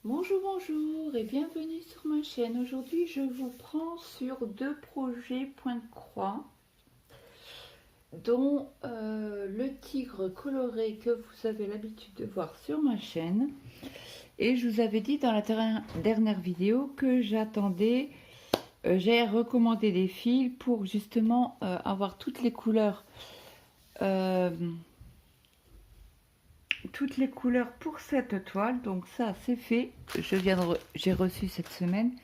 Bonjour, bonjour et bienvenue sur ma chaîne. Aujourd'hui, je vous prends sur deux projets point de croix, dont le tigre coloré que vous avez l'habitude de voir sur ma chaîne. Et je vous avais dit dans la dernière vidéo que j'attendais, j'ai recommandé des fils pour justement avoir toutes les couleurs. Toutes les couleurs pour cette toile, donc ça c'est fait, j'ai reçu cette semaine,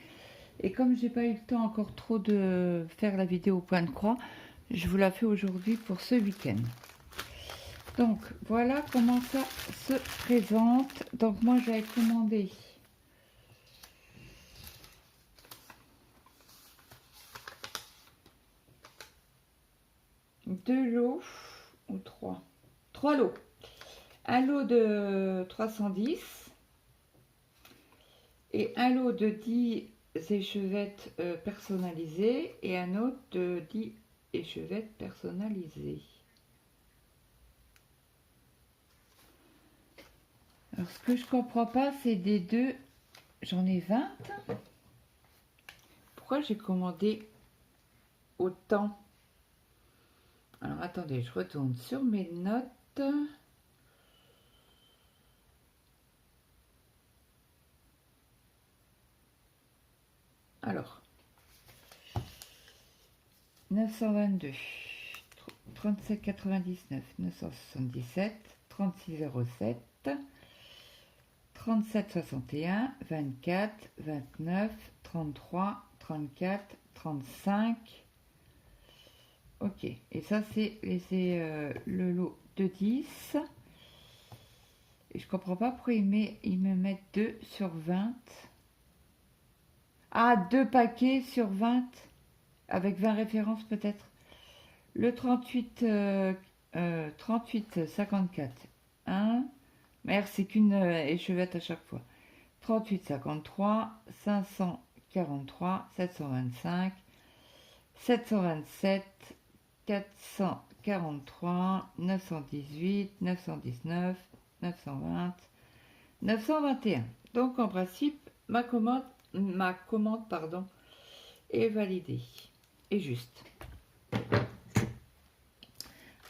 et comme j'ai pas eu le temps encore trop de faire la vidéo point de croix, je vous la fais aujourd'hui pour ce week-end. Donc voilà comment ça se présente. Donc moi j'avais commandé deux lots ou trois lots, un lot de 310 et un lot de 10 échevettes personnalisées et un autre de 10 échevettes personnalisées. Alors ce que je comprends pas, c'est des deux, j'en ai 20. Pourquoi j'ai commandé autant? Alors attendez, je retourne sur mes notes. Alors, 922, 37,99, 977, 36,07, 37,61, 24, 29, 33, 34, 35. Ok, et ça c'est le lot de 10. Et je comprends pas pourquoi ils me mettent 2 sur 20. Ah, 2 paquets sur 20, avec 20 références peut-être. Le 38, 38, 54, 1. Merde, c'est qu'une échevette à chaque fois. 38, 53, 543, 725, 727, 443, 918, 919, 920, 921. Donc en principe, ma commande pardon, est validée. Et juste.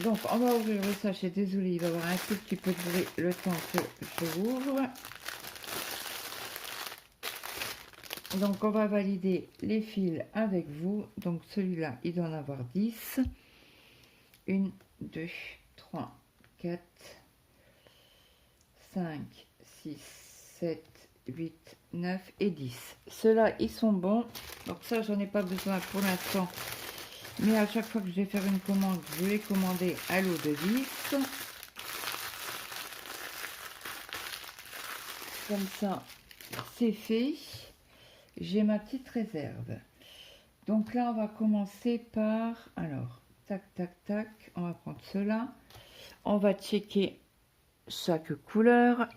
Donc on va ouvrir le sachet. Désolé, il va y avoir un tout petit peu de bruit le temps que je l'ouvre. Donc on va valider les fils avec vous. Donc celui-là, il doit en avoir 10. 1, 2, 3, 4, 5, 6, 7, 8, 9 et 10. Ceux-là, ils sont bons. Donc ça, j'en ai pas besoin pour l'instant. Mais à chaque fois que je vais faire une commande, je vais commander à l'eau de 10. Comme ça, c'est fait. J'ai ma petite réserve. Donc là, on va commencer par... Alors, tac, tac, tac. On va prendre cela. On va checker chaque couleur.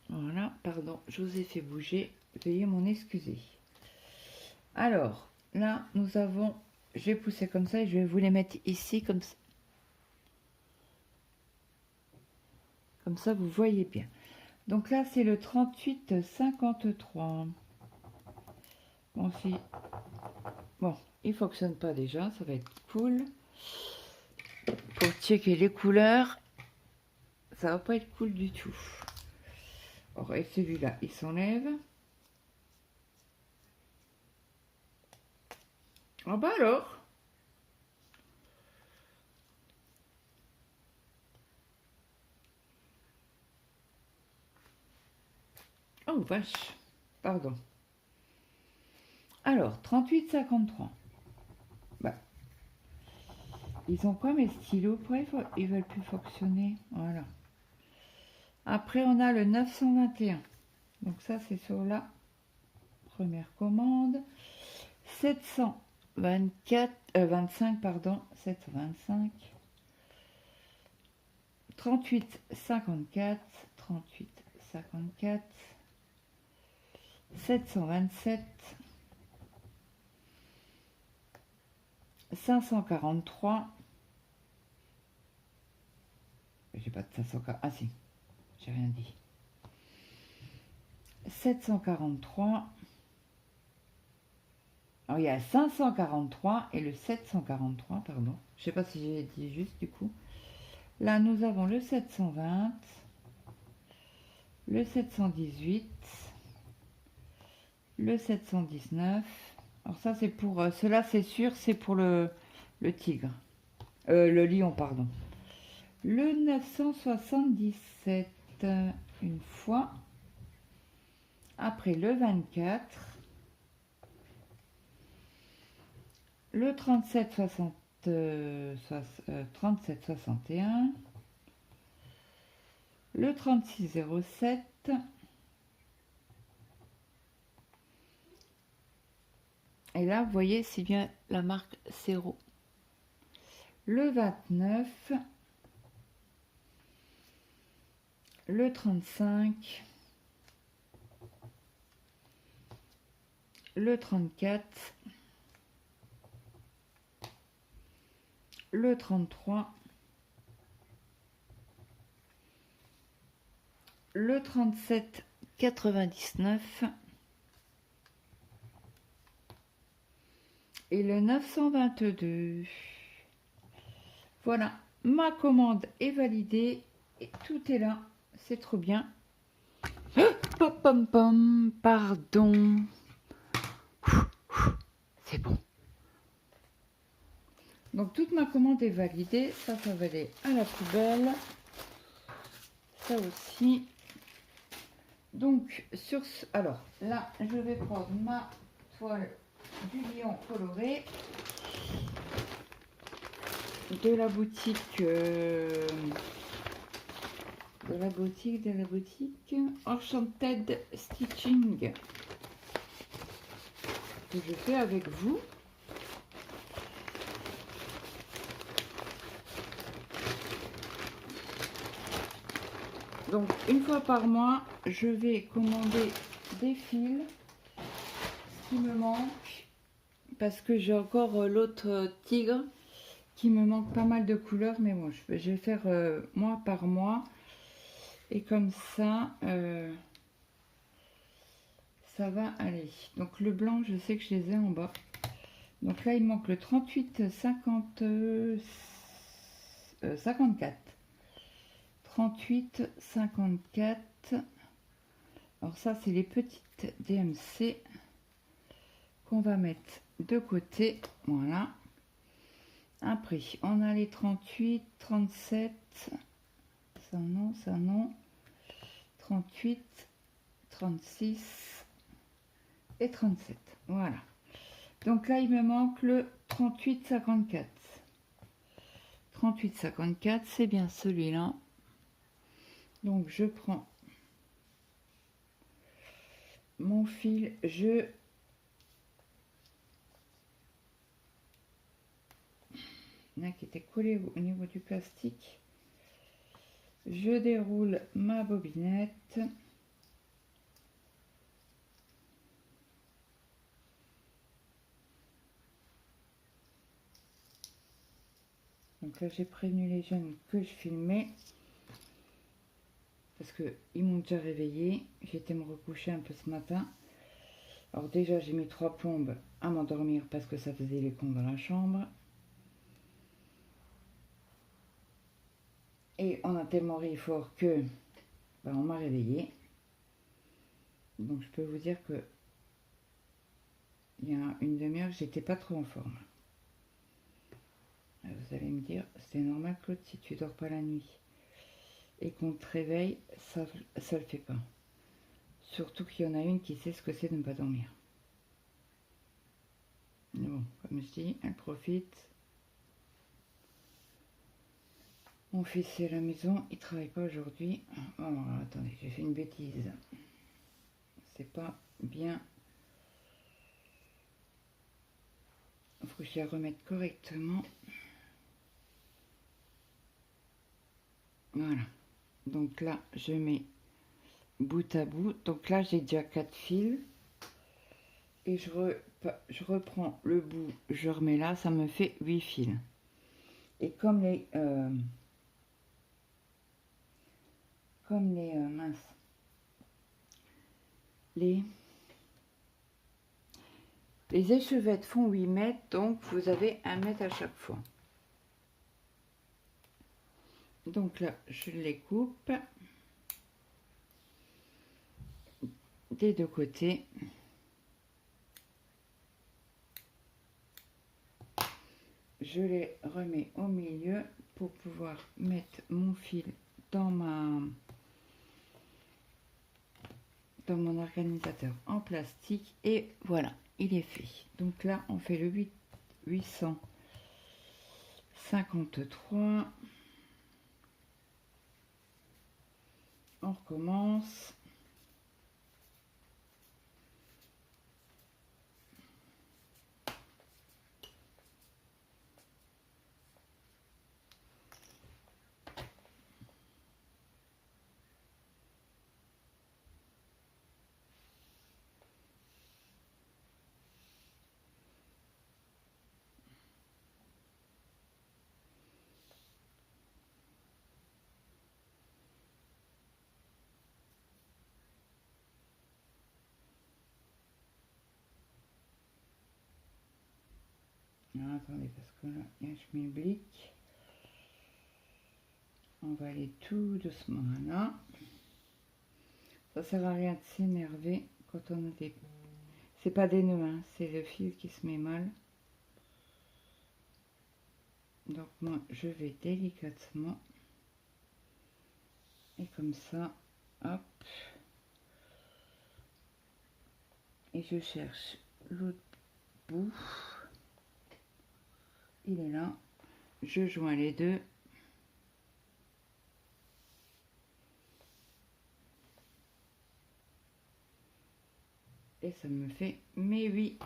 Voilà, pardon, je vous ai fait bouger. Veuillez m'en excuser. Alors, là, nous avons... Je vais pousser comme ça et je vais vous les mettre ici, comme ça. Comme ça, vous voyez bien. Donc là, c'est le 38,53. Bon, si... Bon, il ne fonctionne pas déjà, ça va être cool. Pour checker les couleurs, ça va pas être cool du tout. Alors, et celui-là, il s'enlève. Ah bah alors. Oh vache, pardon. Alors, 38,53. Bah, ils ont quoi mes stylos? Pourquoi ils veulent plus fonctionner? Voilà. Après, on a le 921. Donc ça, c'est sur la première commande. 724, 25, pardon, 725. 38,54, 38,54. 727. 543. J'ai pas de 540. Ah si, j'ai rien dit. 743. Alors, il y a 543 et le 743, pardon. Je sais pas si j'ai dit juste du coup. Là, nous avons le 720, le 718, le 719. Alors ça, c'est pour... cela, c'est sûr, c'est pour le tigre. Le lion, pardon. Le 977, une fois. Après, le 24. Le 3761. Le 3607. Et là, vous voyez, c'est bien la marque Cero. Le 29. Le 35. Le 34. Le 33. Le 37,99 et le 922. Voilà, ma commande est validée et tout est là, c'est trop bien. Pom pom pom, pardon. C'est bon. Donc toute ma commande est validée, ça va aller à la poubelle. Ça aussi. Donc sur ce, alors là je vais prendre ma toile du lion coloré de la boutique Enchanted Stitching que je fais avec vous. Donc une fois par mois, je vais commander des fils qui me manquent parce que j'ai encore l'autre tigre qui me manque pas mal de couleurs, mais bon, je vais faire mois par mois et comme ça, ça va aller. Donc le blanc, je sais que je les ai en bas. Donc là, il manque le 38 50 54. 38 54. Alors ça, c'est les petites DMC qu'on va mettre de côté. Voilà. Après, on a les 38, 37. Ça non, ça non. 38, 36 et 37. Voilà. Donc là, il me manque le 38 54. 38 54, c'est bien celui-là. Donc je prends mon fil, là qui était collé au niveau du plastique, je déroule ma bobinette. Donc là j'ai prévenu les jeunes que je filmais parce que ils m'ont déjà réveillé. J'ai été me recoucher un peu ce matin. Alors déjà j'ai mis 3 plombes à m'endormir parce que ça faisait les cons dans la chambre. Et on a tellement ri fort que on m'a réveillé. Donc je peux vous dire que il y a une demi-heure j'étais pas trop en forme. Vous allez me dire, c'est normal Claude, si tu dors pas la nuit et qu'on te réveille, ça le fait pas. Surtout qu'il y en a une qui sait ce que c'est de ne pas dormir. Mais bon, comme je dis, elle profite. Mon fils est à la maison, il travaille pas aujourd'hui. Oh, attendez, j'ai fait une bêtise. C'est pas bien. Il faut que je la remette correctement. Voilà. Donc là, je mets bout à bout. Donc là, j'ai déjà 4 fils. Et je reprends le bout, je remets là, ça me fait 8 fils. Et comme les mince, les échevettes font 8 mètres, donc vous avez 1 mètre à chaque fois. Donc là, je les coupe des deux côtés. Je les remets au milieu pour pouvoir mettre mon fil dans mon organisateur en plastique. Et voilà, il est fait. Donc là, on fait le 853. On recommence. Alors, attendez, parce que là, il y a un schmilblick. On va aller tout doucement là. Ça sert à rien de s'énerver quand on a des... C'est pas des nœuds, hein, c'est le fil qui se met mal. Donc moi, je vais délicatement. Et comme ça, hop. Et je cherche l'autre bout. Il est là. Je joins les deux. Et ça me fait mes 8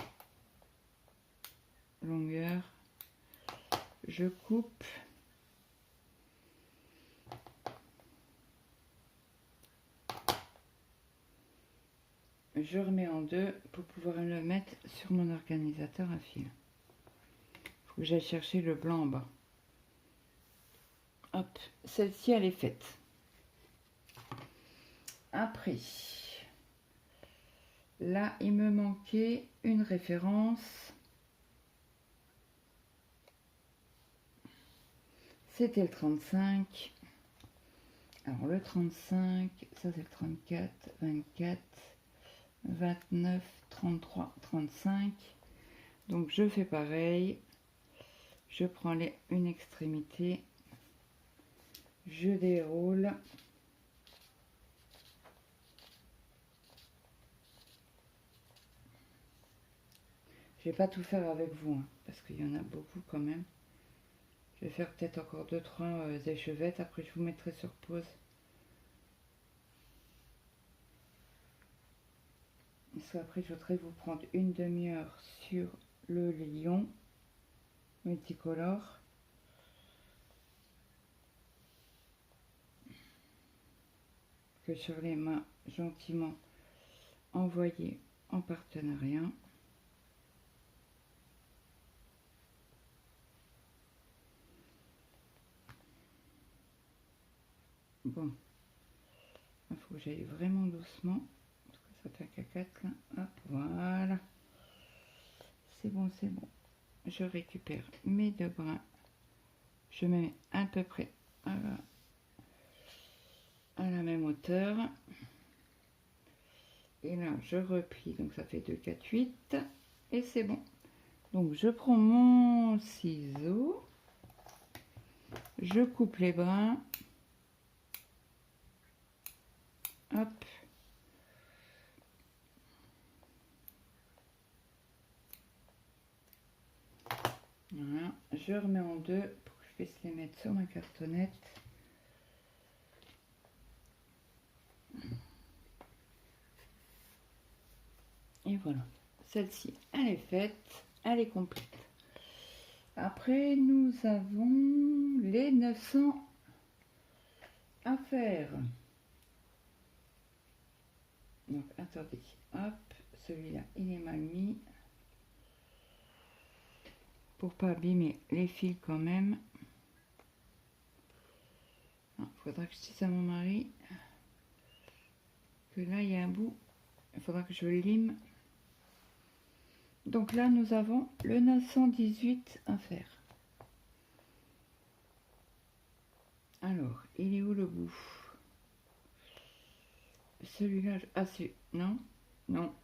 longueurs. Je coupe. Je remets en deux pour pouvoir le mettre sur mon organisateur à fil. Il faut que j'aille chercher le blanc en bas. Hop, celle-ci elle est faite. Après, là il me manquait une référence. C'était le 35. Alors le 35, ça c'est le 34, 24, 29, 33, 35. Donc je fais pareil. Je prends une extrémité. Je déroule. Je vais pas tout faire avec vous, hein, parce qu'il y en a beaucoup quand même. Je vais faire peut-être encore 2-3 échevettes. Après, je vous mettrai sur pause. Parce qu'après, je voudrais vous prendre une demi-heure sur le lion multicolore. Que Shirley m'a gentiment envoyé en partenariat. Bon, il faut que j'aille vraiment doucement, parce que ça fait un cacatte là. Hop, voilà. C'est bon, c'est bon. Je récupère mes deux brins. Je mets à peu près à la même hauteur. Et là, je replie, donc ça fait 2, 4, 8. Et c'est bon. Donc, je prends mon ciseau. Je coupe les brins. Hop. Voilà. Je remets en deux pour que je puisse les mettre sur ma cartonnette. Et voilà. Celle-ci, elle est faite. Elle est complète. Après, nous avons les 900 à faire. Donc, attendez. Hop. Celui-là, il est mal mis. Pour pas abîmer les fils quand même. Il faudra que je dise à mon mari que là, il y a un bout Il faudra que je lime. Donc là, nous avons le 918 à faire. Alors, il est où le bout? Celui-là, ah c'est... Non, non,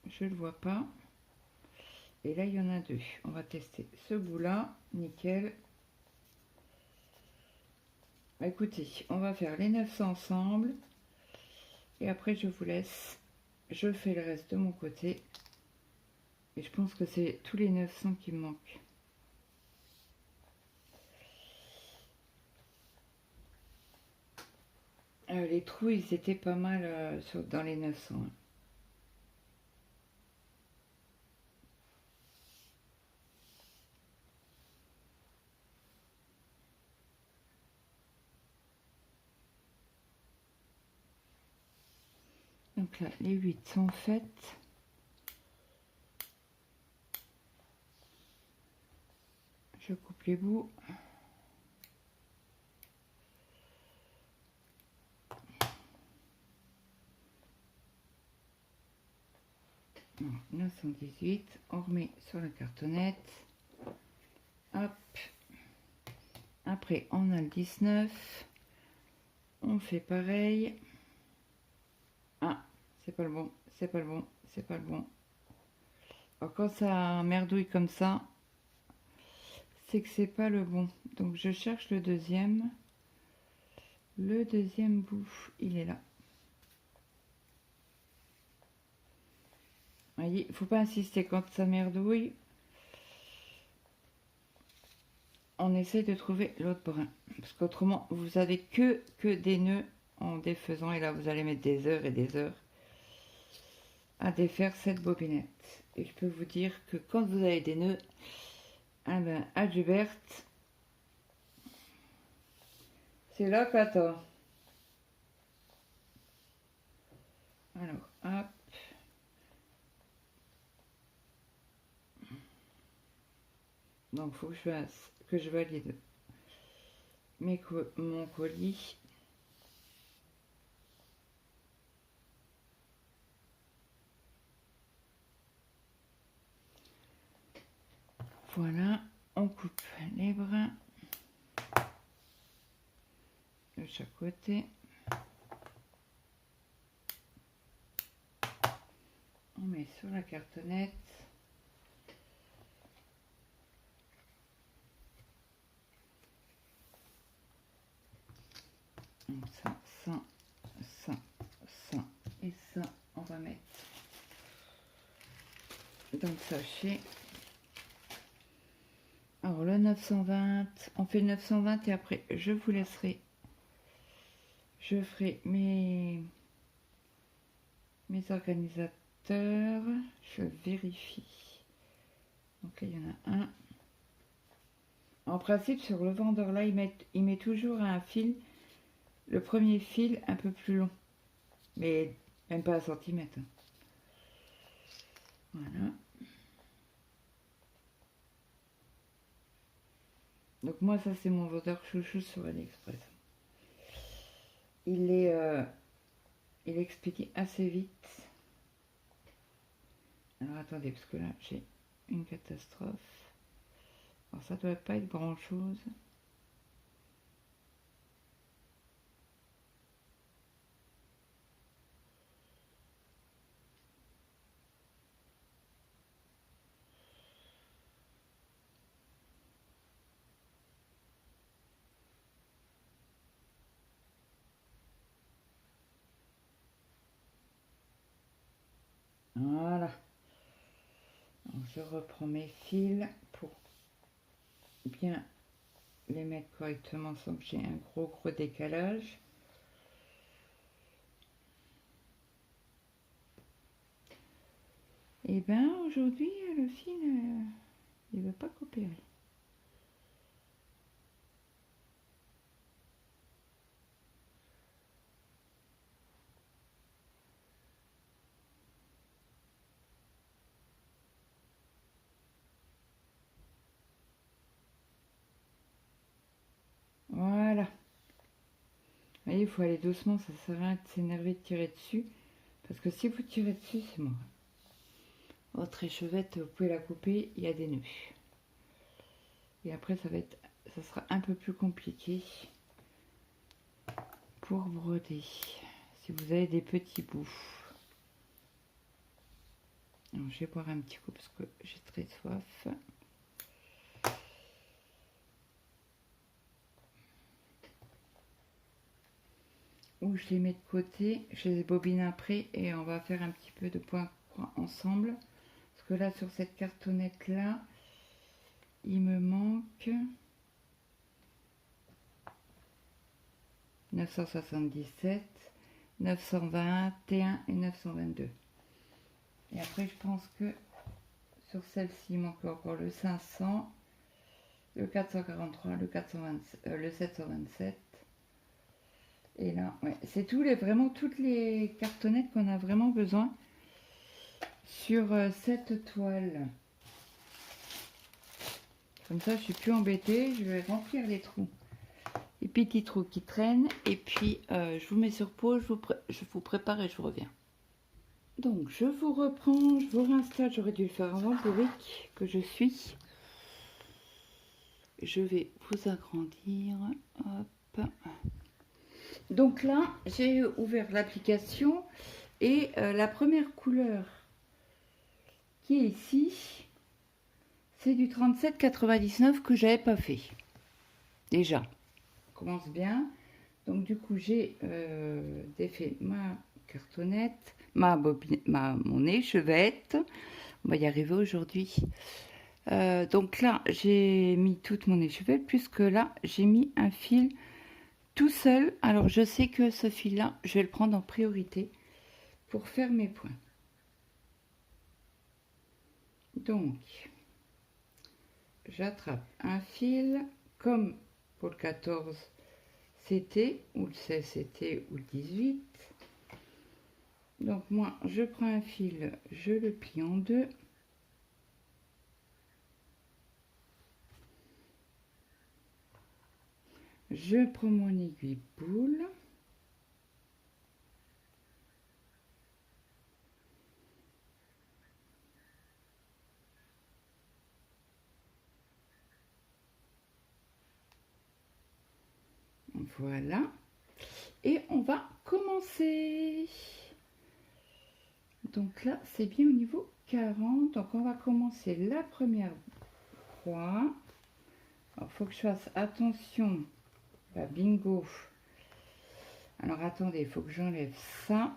je le vois pas. Et là, il y en a deux. On va tester ce bout-là. Nickel. Écoutez, on va faire les 900 ensemble. Et après, je vous laisse. Je fais le reste de mon côté. Et je pense que c'est tous les 900 qui me manquent. Les trous, ils étaient pas mal dans les 900. Hein. Donc là, les 8 sont faites. Je coupe les bouts. Bon, 918, on remet sur la cartonnette. Hop. Après, on a le 19. On fait pareil. Ah, c'est pas le bon, c'est pas le bon, c'est pas le bon. Alors quand ça merdouille comme ça, c'est que c'est pas le bon. Donc je cherche le deuxième. Le deuxième bout, il est là. Vous voyez, il faut pas insister quand ça merdouille. On essaie de trouver l'autre brin. Parce qu'autrement, vous avez que des nœuds en défaisant. Et là, vous allez mettre des heures et des heures à défaire cette bobinette. Et je peux vous dire que quand vous avez des nœuds, ah ben, Adjubert, c'est là qu'attend. Alors, hop. Donc, il faut que je valide mon colis. Voilà, on coupe les brins de chaque côté. On met sur la cartonnette. Donc ça, ça et ça, on va mettre dans le sachet. Alors le 920, on fait le 920 et après je vous laisserai. Je ferai mes organisateurs. Je vérifie. Donc là, il y en a un. En principe, sur le vendeur là, il met toujours un fil, le premier fil un peu plus long. Mais même pas un centimètre. Voilà. Donc moi, ça c'est mon vendeur chouchou sur AliExpress. Il expédie assez vite. Alors attendez, parce que là j'ai une catastrophe. Alors ça doit pas être grand chose. Voilà. Donc, je reprends mes fils pour bien les mettre correctement sans que j'ai un gros décalage. Et ben aujourd'hui le fil il veut pas coopérer. Voilà. Vous voyez, il faut aller doucement, ça sert à rien de s'énerver de tirer dessus. Parce que si vous tirez dessus, c'est mort. Votre échevette, vous pouvez la couper, il y a des nœuds. Et après, ça sera un peu plus compliqué pour broder. Si vous avez des petits bouts. Alors, je vais boire un petit coup parce que j'ai très soif. Ou je les mets de côté, je les bobine après et on va faire un petit peu de point ensemble. Parce que là, sur cette cartonnette là, il me manque 977, 921 et 922. Et après, je pense que sur celle-ci, il manque encore le 500, le 443, le 427, le 727. Et là, ouais, c'est vraiment toutes les cartonnettes qu'on a vraiment besoin sur cette toile. Comme ça, je suis plus embêtée. Je vais remplir les trous, les petits trous qui traînent. Et puis, je vous mets sur pause. Je vous prépare et je vous reviens. Donc, je vous reprends. Je vous réinstalle. J'aurais dû le faire avant, bourrique que je suis. Je vais vous agrandir. Hop. Donc là, j'ai ouvert l'application et la première couleur qui est ici, c'est du 37,99 que j'avais pas fait. Déjà, on commence bien. Donc du coup, j'ai défait ma cartonnette, mon échevette. On va y arriver aujourd'hui. Donc là, j'ai mis toute mon échevette, puisque là, j'ai mis un fil tout seul. Alors je sais que ce fil là je vais le prendre en priorité pour faire mes points. Donc j'attrape un fil comme pour le 14 c'était, ou le 16 c'était, ou le 18. Donc moi je prends un fil, je le plie en deux. Je prends mon aiguille boule. Voilà. Et on va commencer. Donc là, c'est bien au niveau 40. Donc on va commencer la première croix. Il faut que je fasse attention. Bah, bingo. Alors attendez, il faut que j'enlève ça.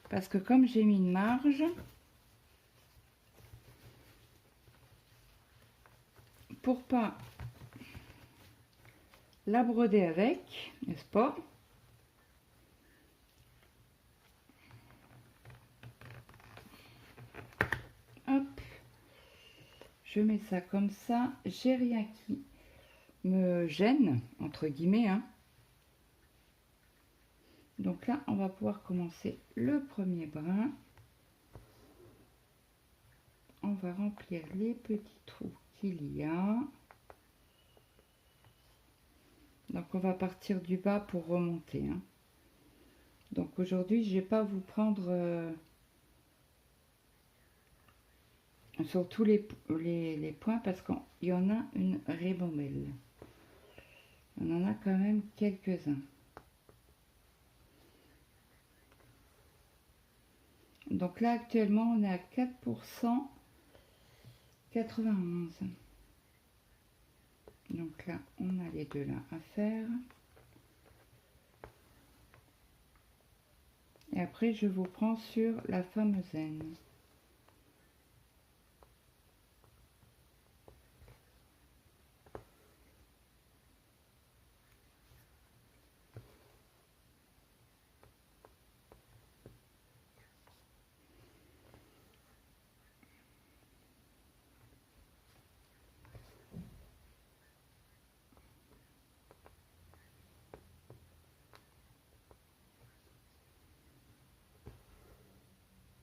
Parce que comme j'ai mis une marge, pour pas la broder avec, n'est-ce pas? Hop, je mets ça comme ça. J'ai rien qui me gêne, entre guillemets, hein. Donc là, on va pouvoir commencer le premier brin. On va remplir les petits trous qu'il y a. Donc on va partir du bas pour remonter, hein. Donc aujourd'hui, je vais pas vous prendre sur tous les points parce qu'il y en a une ribambelle. On en a quand même quelques-uns. Donc là, actuellement, on est à 4%, 91. Donc là, on a les deux là à faire. Et après, je vous prends sur la fameuse N.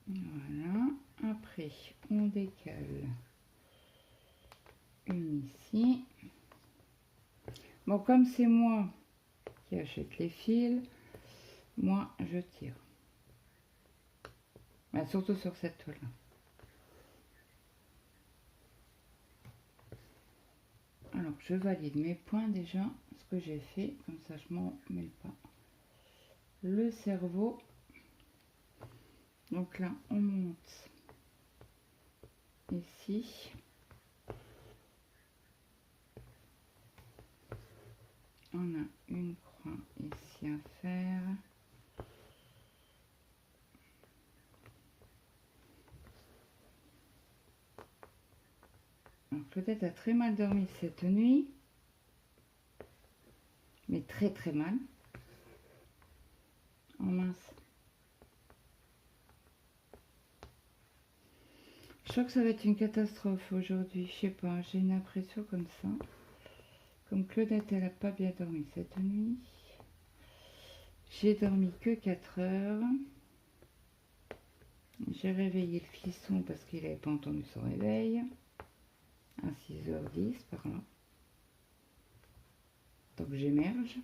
Voilà. Après, on décale une ici. Bon, comme c'est moi qui achète les fils, moi je tire. surtout sur cette toile-là. Alors, je valide mes points déjà, ce que j'ai fait, comme ça je m'en mêle pas. Le cerveau, donc là on monte ici. On a une croix ici à faire. Peut-être a très mal dormi cette nuit, mais très très mal. Oh mince. Je crois que ça va être une catastrophe aujourd'hui, je sais pas, j'ai une impression comme ça. Comme Claudette, elle n'a pas bien dormi cette nuit. J'ai dormi que 4 heures. J'ai réveillé le fiston parce qu'il n'avait pas entendu son réveil. À 6h10 par là. Donc j'émerge.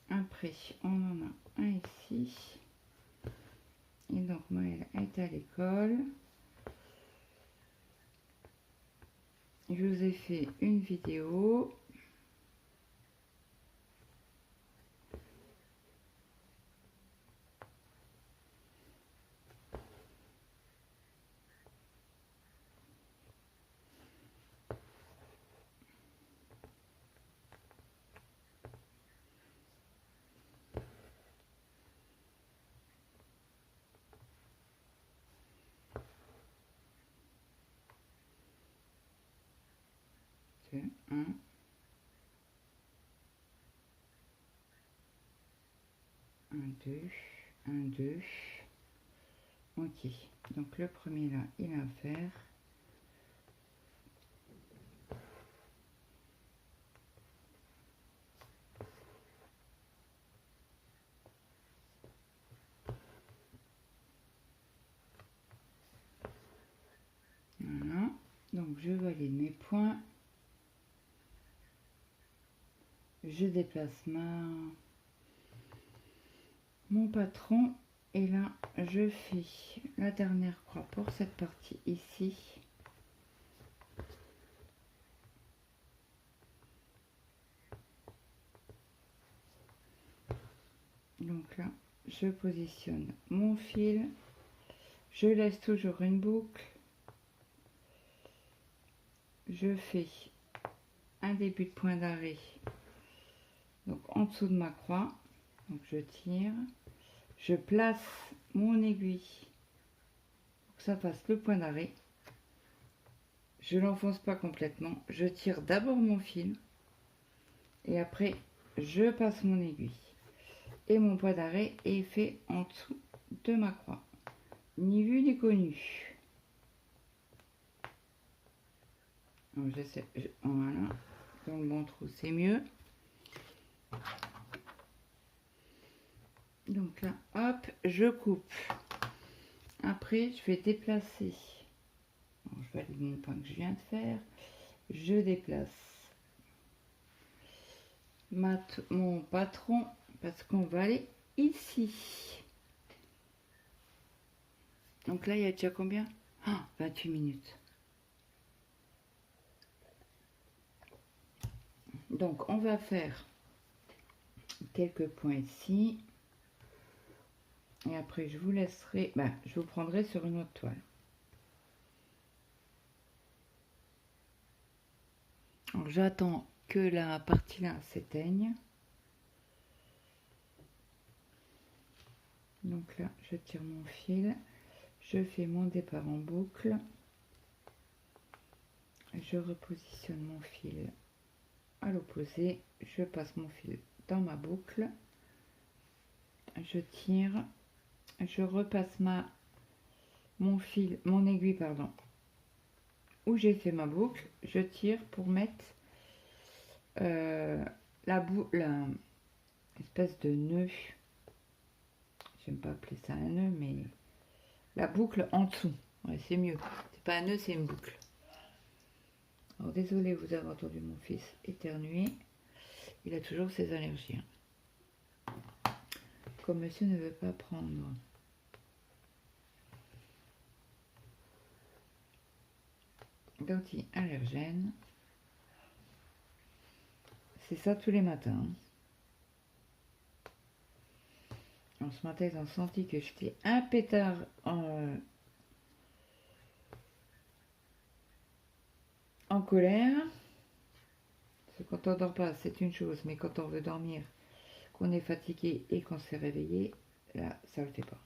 Après, on en a un ici. Et donc Maëlle est à l'école. Je vous ai fait une vidéo. C'est 1, 2, 1, 2. Ok, donc le premier là, il va faire. Voilà, donc je valide mes points. Je déplace mon patron et là je fais la dernière croix pour cette partie ici. Donc là je positionne mon fil, je laisse toujours une boucle, je fais un début de point d'arrêt donc en dessous de ma croix, donc je tire, je place mon aiguille pour que ça fasse le point d'arrêt, je l'enfonce pas complètement, je tire d'abord mon fil et après je passe mon aiguille et mon point d'arrêt est fait en dessous de ma croix, ni vu ni connu. Voilà, dans le bon trou c'est mieux. Donc là, hop, je coupe. Après, je vais déplacer. Bon, je valide mon point que je viens de faire. Je déplace mon patron parce qu'on va aller ici. Donc là, il y a déjà combien? 28 minutes. Donc, on va faire quelques points ici. Et après, je vous laisserai, je vous prendrai sur une autre toile. Alors, j'attends que la partie là s'éteigne. Donc là, je tire mon fil. Je fais mon départ en boucle. Je repositionne mon fil à l'opposé. Je passe mon fil dans ma boucle. Je tire. Je repasse mon aiguille, pardon, où j'ai fait ma boucle. Je tire pour mettre l'espèce de nœud. J'aime pas appeler ça un nœud, mais la boucle en dessous. Ouais, c'est mieux. C'est pas un nœud, c'est une boucle. Alors désolé vous avoir entendu mon fils éternuer. Il a toujours ses allergies. comme monsieur ne veut pas prendre. D'anti-allergènes. C'est ça tous les matins. Ce matin, ils ont senti que j'étais un pétard en colère. Parce que quand on dort pas, c'est une chose, mais quand on veut dormir, qu'on est fatigué et qu'on s'est réveillé, là, ça le fait pas.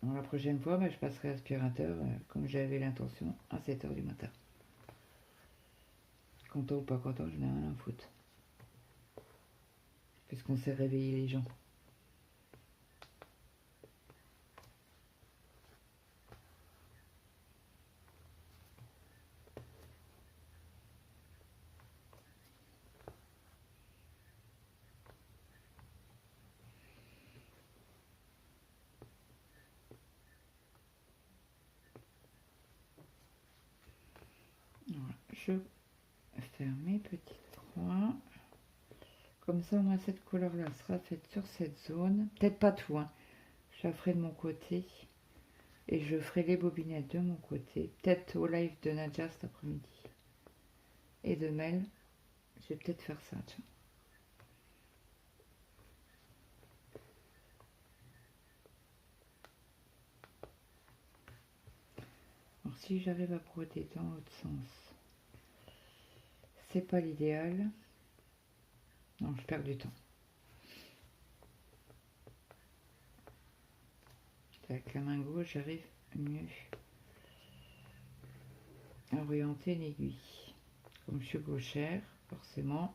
Alors, la prochaine fois, je passerai aspirateur, comme j'avais l'intention, à 7 h du matin. Content ou pas content, je n'ai rien à foutre. Puisqu'on s'est réveillé les gens. Voilà, je ferme mes petits trois. Comme ça, au moins cette couleur-là sera faite sur cette zone. Peut-être pas tout, hein. Je la ferai de mon côté. Et je ferai les bobinettes de mon côté. Peut-être au live de Nadia cet après-midi. Et de Mel. Je vais peut-être faire ça, tiens. Alors si j'arrive à broder dans l'autre sens, c'est pas l'idéal. Non, je perds du temps. Avec la main gauche, j'arrive mieux à orienter l'aiguille. Comme je suis gauchère, forcément.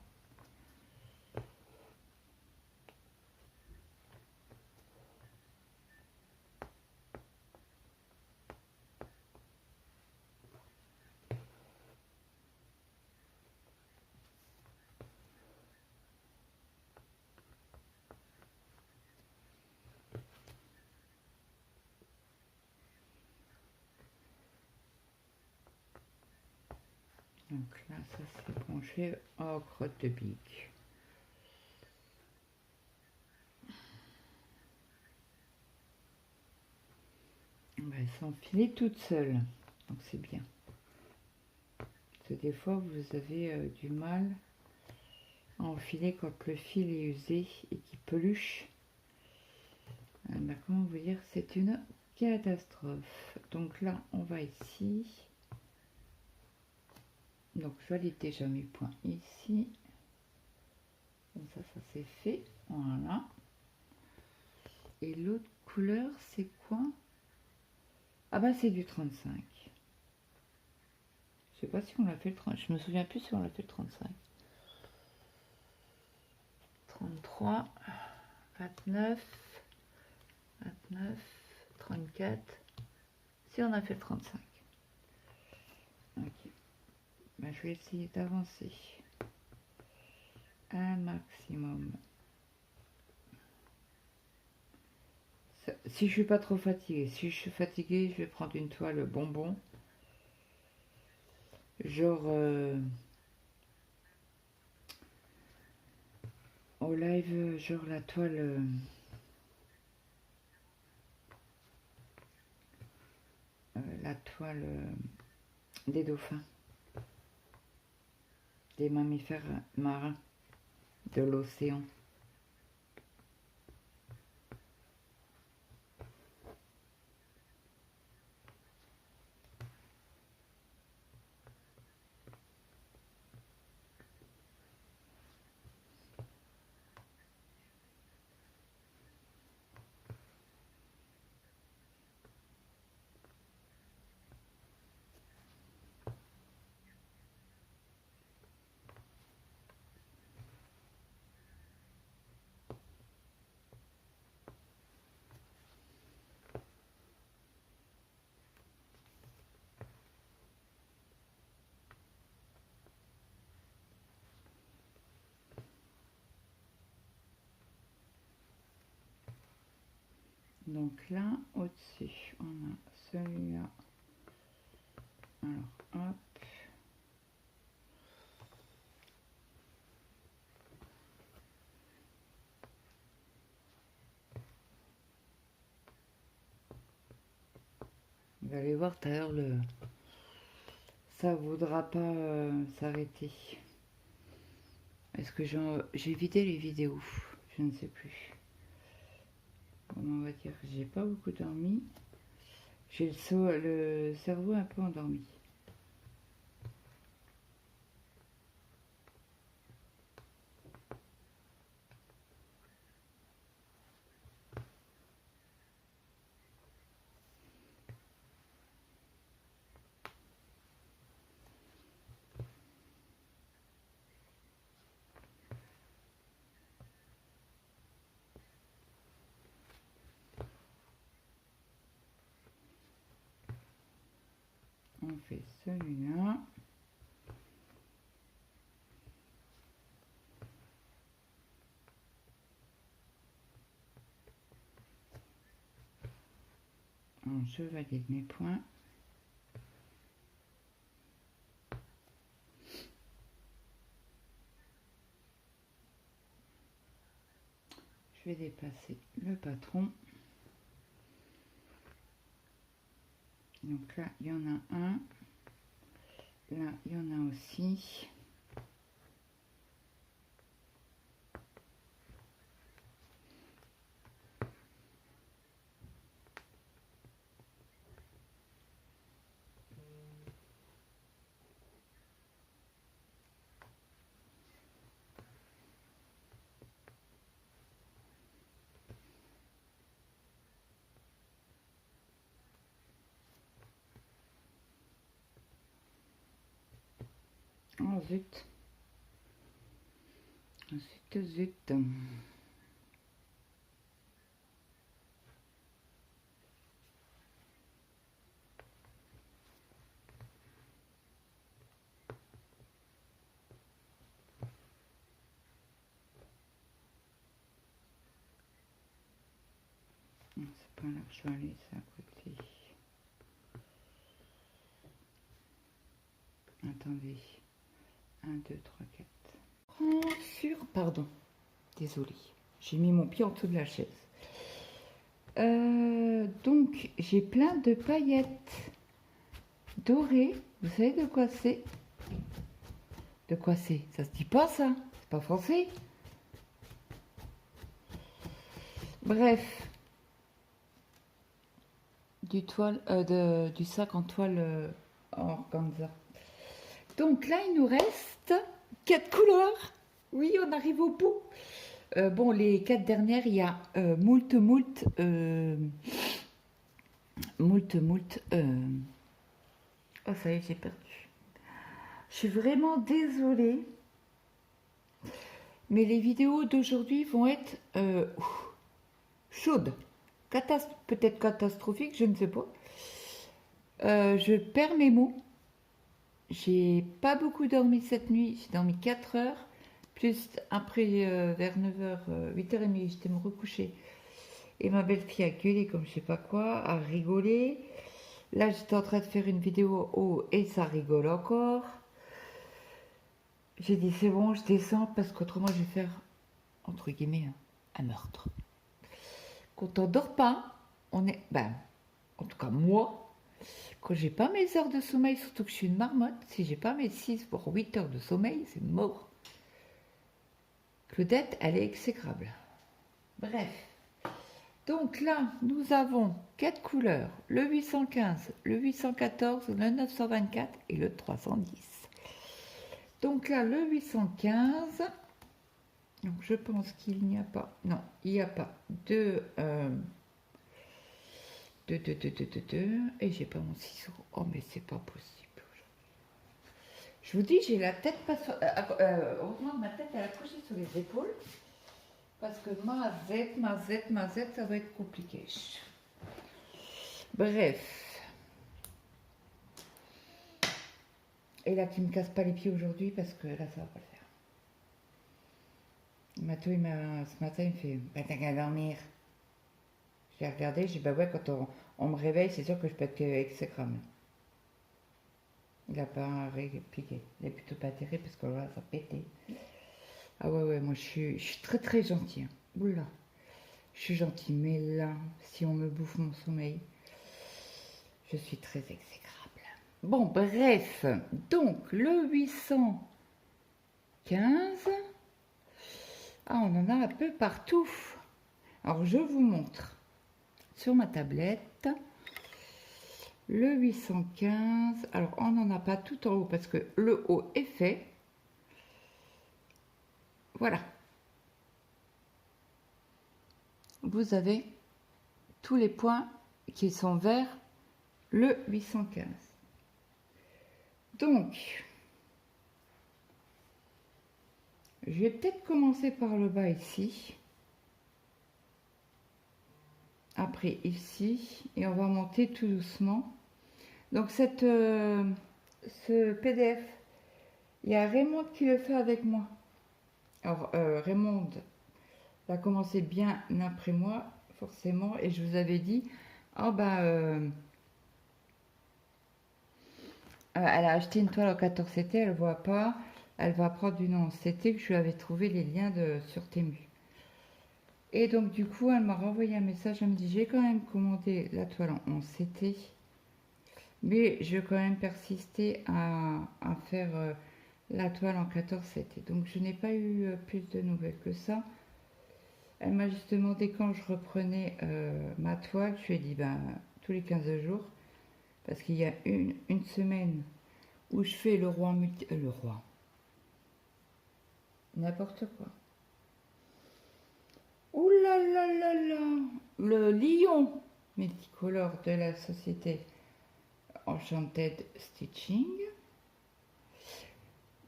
Donc là, ça c'est bon, je vais en crotte de bique. Elles s'enfiler toutes seules, donc c'est bien. Parce que des fois, vous avez du mal à enfiler quand le fil est usé et qu'il peluche. Comment vous dire, c'est une catastrophe. Donc là, on va ici. Donc je valide déjà mes points ici. Comme ça c'est fait. Voilà. Et l'autre couleur, c'est quoi? Ah bah c'est du 35. Je sais pas si on l'a fait le 30. Je me souviens plus si on l'a fait le 35. 33, 29, 29, 34. Si on a fait le 35. Ok. Bah, je vais essayer d'avancer un maximum. Si je suis pas trop fatiguée, si je suis fatiguée, je vais prendre une toile bonbon. Genre au live, genre la toile des dauphins, des mammifères marins de l'océan. Donc là, au-dessus, on a celui-là. Alors, hop. Vous allez voir tout à l'heure, ça voudra pas s'arrêter. Est-ce que j'ai vidé les vidéos? Je ne sais plus. Bon, on va dire que j'ai pas beaucoup dormi. J'ai le cerveau un peu endormi. On fait celui-là. Je valide mes points. Je vais déplacer le patron. Donc là, il y en a un. Là, il y en a aussi. Oh zut. Zut, zut. C'est pas là que je vais aller, c'est à côté. Attendez. 1, 2, 3, 4. Prends sur... Pardon. Désolée. J'ai mis mon pied en dessous de la chaise. Donc, j'ai plein de paillettes dorées. Vous savez de quoi c'est? De quoi c'est? Ça se dit pas, ça? C'est pas français? Bref. Du sac en toile en organza. Donc là, il nous reste 4 couleurs. Oui, on arrive au bout. Bon, les 4 dernières, il y a moult. Oh, ça y est, j'ai perdu. Je suis vraiment désolée. Mais les vidéos d'aujourd'hui vont être chaudes. Peut-être catastrophiques, je ne sais pas. Je perds mes mots. J'ai pas beaucoup dormi cette nuit. J'ai dormi 4 heures. Plus après, vers 9h, 8h30, j'étais me recoucher. Et ma belle-fille a gueulé comme je sais pas quoi, a rigolé. Là, j'étais en train de faire une vidéo et ça rigole encore. J'ai dit, c'est bon, je descends parce qu'autrement, je vais faire, entre guillemets, un meurtre. Quand on dort pas, on est... Ben, en tout cas, moi, quand j'ai pas mes heures de sommeil, surtout que je suis une marmotte, si j'ai pas mes 6 pour 8 heures de sommeil, c'est mort. Claudette, elle est exécrable. Bref. Donc là, nous avons 4 couleurs, le 815, le 814, le 924 et le 310. Donc là, le 815, donc je pense qu'il n'y a pas, non, il n'y a pas de, et j'ai pas mon ciseau. Oh, mais c'est pas possible. Je vous dis, j'ai la tête pas sur, heureusement ma tête elle a couché sur les épaules. Parce que ma Z, ça va être compliqué. Bref. Et là, qui me casse pas les pieds aujourd'hui parce que là, ça va pas le faire. Mathieu, ce matin, il me fait, bah, t'as qu'à dormir. J'ai regardé, j'ai dit, bah ouais, quand on me réveille, c'est sûr que je peux être exécrable. Il n'a pas répliqué. Il est plutôt pas terrible parce que là, ça pétait. Ah ouais, moi je suis très très gentille. Hein. Oula, je suis gentille, mais là, si on me bouffe mon sommeil, Je suis très exécrable. Bon, bref, donc le 815, ah, on en a un peu partout. Alors, je vous montre sur ma tablette. Le 815, alors on n'en a pas tout en haut parce que le haut est fait. Voilà. Vous avez tous les points qui sont vers le 815. Donc, je vais peut-être commencer par le bas ici. Après ici. Et on va monter tout doucement. Donc, ce PDF, il y a Raymond qui le fait avec moi. Alors, Raymond va commencer bien après moi, forcément. Et je vous avais dit, oh elle a acheté une toile en 14 CT, elle ne voit pas. Elle va prendre une en CT que je lui avais trouvé les liens sur Temu. Et donc du coup, elle m'a renvoyé un message, elle me dit, j'ai quand même commandé la toile en CT. Mais je vais quand même persister à faire la toile en 14 CT. Donc je n'ai pas eu plus de nouvelles que ça. Elle m'a juste demandé quand je reprenais ma toile. Je lui ai dit tous les 15 jours. Parce qu'il y a une semaine où je fais le roi le roi. N'importe quoi. Ouh là là là là. Le lion multicolore de la société Enchanted Stitching.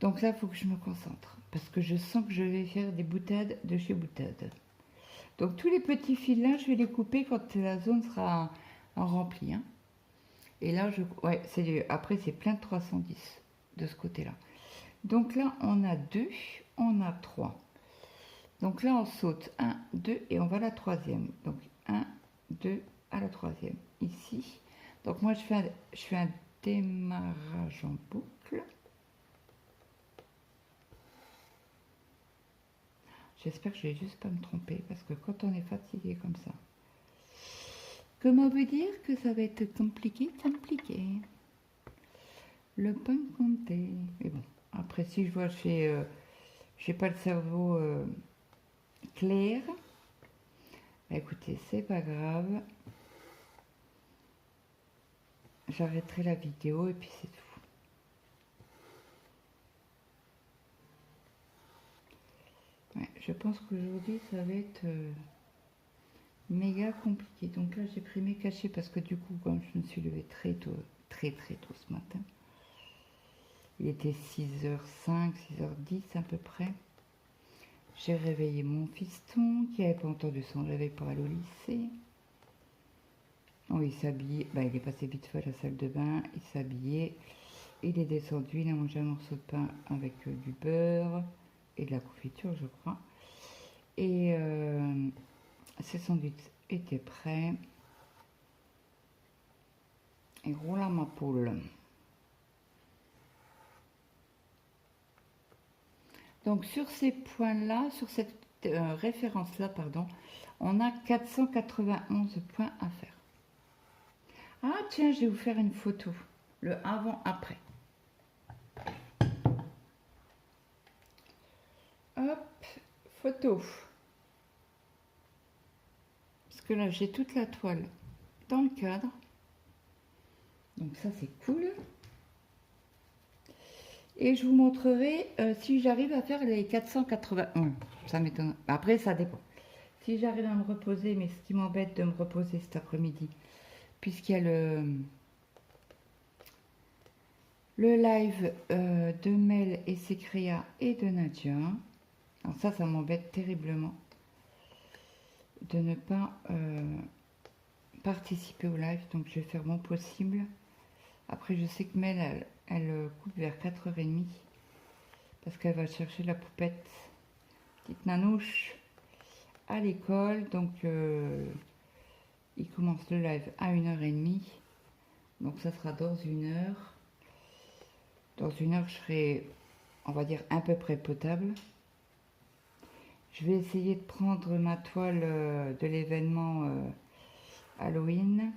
Donc là, il faut que je me concentre. Parce que je sens que je vais faire des boutades de chez Boutade. Donc tous les petits fils là, je vais les couper quand la zone sera en remplie. Hein. Et là, après, c'est plein de 310 de ce côté-là. Donc là, on a 2, on a 3. Donc là, on saute 1, 2 et on va à la troisième. Donc 1, 2 à la troisième. Ici. Donc moi, je fais un démarrage en boucle. J'espère que je vais juste pas me tromper parce que quand on est fatigué comme ça, comment vous dire que ça va être compliqué. Le pain compté. Mais bon, après si je vois j'ai pas le cerveau clair, écoutez, c'est pas grave. J'arrêterai la vidéo et puis c'est tout. Ouais, je pense qu'aujourd'hui ça va être méga compliqué. Donc là j'ai pris mes cachets parce que du coup comme je me suis levée très tôt ce matin, il était 6h05, 6h10 à peu près. J'ai réveillé mon fiston qui n'avait pas entendu son réveil pour aller au lycée. Oh, il s'habillait, il est passé vite fait à la salle de bain, il s'habillait, il est descendu, il a mangé un morceau de pain avec du beurre et de la confiture, je crois. Et ses sandwichs étaient prêts. Et roule à ma poule. Donc sur ces points-là, sur cette référence-là, pardon, on a 491 points à faire. Ah tiens, je vais vous faire une photo, le avant-après. Hop, photo. Parce que là, j'ai toute la toile dans le cadre. Donc ça, c'est cool. Et je vous montrerai si j'arrive à faire les 481. Ça m'étonne. Après, ça dépend. Si j'arrive à me reposer, mais ce qui m'embête de me reposer cet après-midi, puisqu'il y a le live de Mel et ses créas et de Nadia. Alors ça m'embête terriblement de ne pas participer au live. Donc je vais faire mon possible. Après, je sais que Mel, elle coupe vers 4h30 parce qu'elle va chercher la poupette, petite nanouche, à l'école. Donc, il commence le live à 1h30. Donc, ça sera dans 1 heure. Dans 1 heure, je serai, on va dire, à peu près potable. Je vais essayer de prendre ma toile de l'événement Halloween.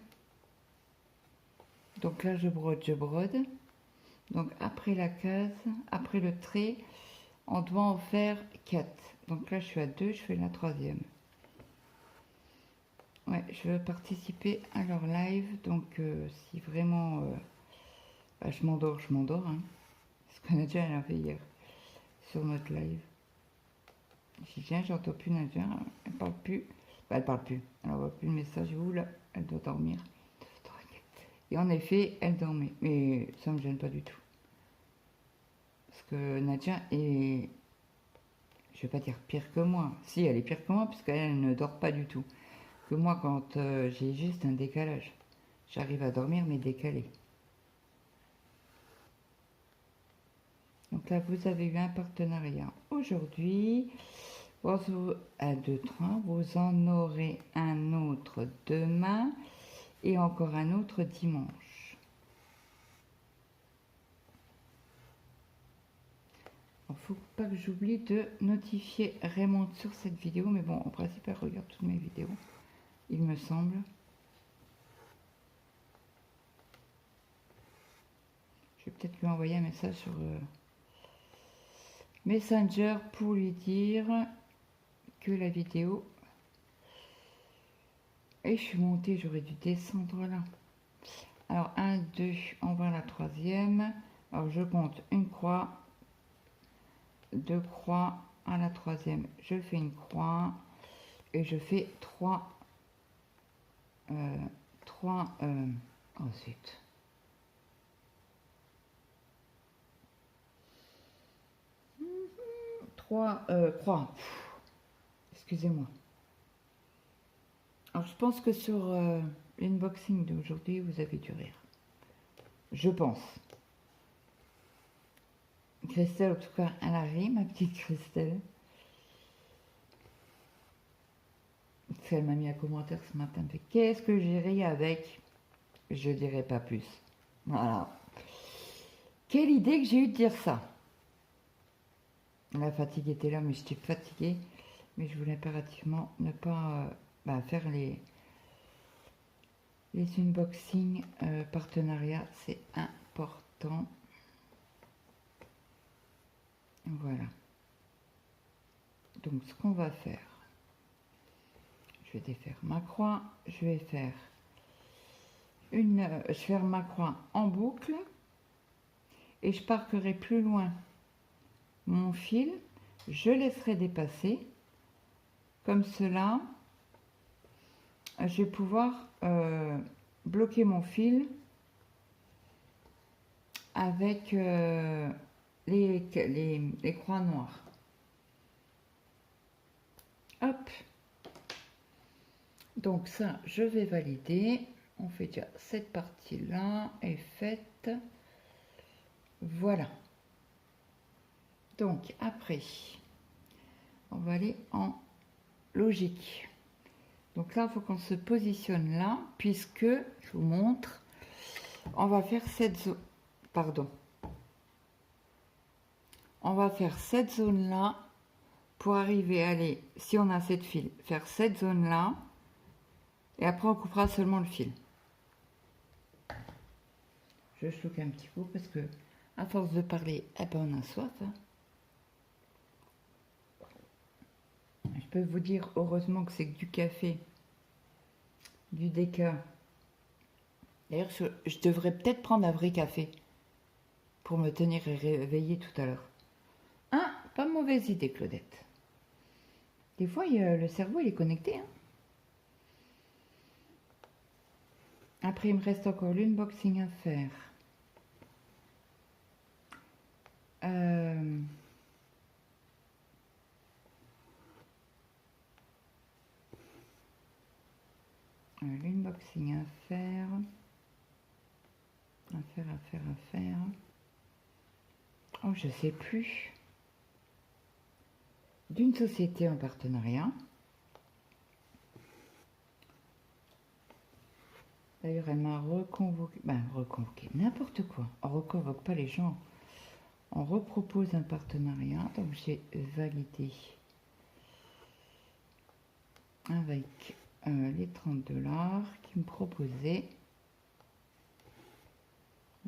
Donc là, je brode, je brode. Donc après la case, après le trait, on doit en faire 4. Donc là, je suis à 2, je fais la troisième. Ouais, je veux participer à leur live. Donc si vraiment bah, je m'endors, je m'endors. Hein. Ce qu'on a déjà fait hier sur notre live. Je dis, tiens, j'entends plus Nadia, elle parle plus. Bah, elle parle plus, elle envoie plus le message. Où là, elle doit dormir. Et en effet, elle dormait. Mais ça me gêne pas du tout. Parce que Nadia est, je vais pas dire pire que moi. Si, elle est pire que moi, parce qu'elle ne dort pas du tout. Que moi, quand j'ai juste un décalage, j'arrive à dormir, mais décalé. Donc là, vous avez eu un partenariat aujourd'hui. À 2, 3, vous en aurez un autre demain et encore un autre dimanche. Il ne faut pas que j'oublie de notifier Raymond sur cette vidéo, mais bon, en principe, elle regarde toutes mes vidéos, il me semble. Je vais peut-être lui envoyer un message sur Messenger pour lui dire que la vidéo... Et je suis montée, j'aurais dû descendre là. Alors, 1, 2, on va à la troisième. Alors, je compte une croix, 2 croix à la troisième. Je fais une croix et je fais 3 ensuite. 3 croix. Excusez-moi. Alors, je pense que sur l'inboxing d'aujourd'hui, vous avez dû rire. Je pense. Christelle, en tout cas, elle a ri, ma petite Christelle. Elle m'a mis un commentaire ce matin. Qu'est-ce que j'ai ri avec? Je dirai pas plus. Voilà. Quelle idée que j'ai eu de dire ça. La fatigue était là, mais j'étais fatiguée. Mais je voulais impérativement ne pas faire les unboxings partenariats. C'est important. Voilà. Donc, ce qu'on va faire, je vais défaire ma croix. Je vais faire ma croix en boucle. Et je parquerai plus loin mon fil. Je laisserai dépasser. Comme cela, je vais pouvoir bloquer mon fil avec les croix noires. Hop. Donc ça, je vais valider. On fait déjà cette partie-là est faite. Voilà. Donc après, on va aller en logique. Donc là, il faut qu'on se positionne là, puisque, je vous montre, on va faire cette zone, pardon, on va faire cette zone-là pour arriver à aller, si on a cette fil, faire cette zone-là, et après on coupera seulement le fil. Je chouque un petit coup parce que, à force de parler, eh ben on a soif. Hein. Je peux vous dire, heureusement que c'est que du café, du déca. D'ailleurs, je devrais peut-être prendre un vrai café pour me tenir réveillée tout à l'heure. Ah, pas mauvaise idée, Claudette. Des fois, le cerveau, il est connecté. Hein. Après, il me reste encore l'unboxing à faire. L'unboxing à faire. À faire. Oh, je sais plus. D'une société en partenariat. D'ailleurs, elle m'a reconvoqué. Reconvoqué, n'importe quoi. On ne reconvoque pas les gens. On repropose un partenariat. Donc, j'ai validé avec les $30 qui me proposaient.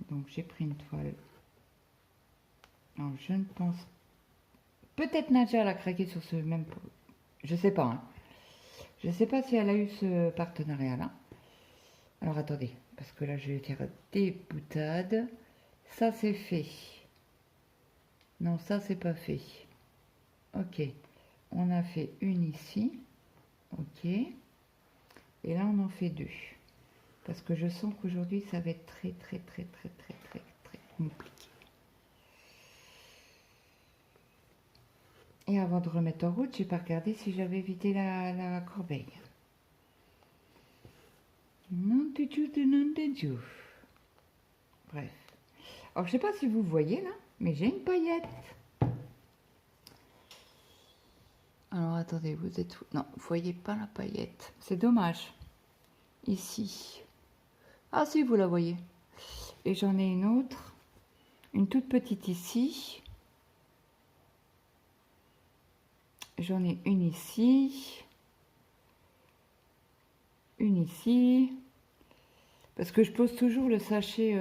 Donc j'ai pris une toile. Alors je ne pense... Peut-être Nadja l'a craqué sur ce même... Je sais pas. Hein. Je sais pas si elle a eu ce partenariat-là. Alors attendez, parce que là je vais faire des boutades. Ça c'est fait. Non, ça c'est pas fait. Ok. On a fait une ici. Ok. Et là on en fait deux. Parce que je sens qu'aujourd'hui ça va être très compliqué. Et avant de remettre en route, j'ai pas regardé si j'avais vidé la corbeille. Non du tout, non du tout. Bref. Alors je sais pas si vous voyez là, mais j'ai une paillette. Alors attendez, vous êtes où? Non, vous voyez pas la paillette. C'est dommage. Ici. Ah si, vous la voyez. Et j'en ai une autre. Une toute petite ici. J'en ai une ici. Une ici. Parce que je pose toujours le sachet...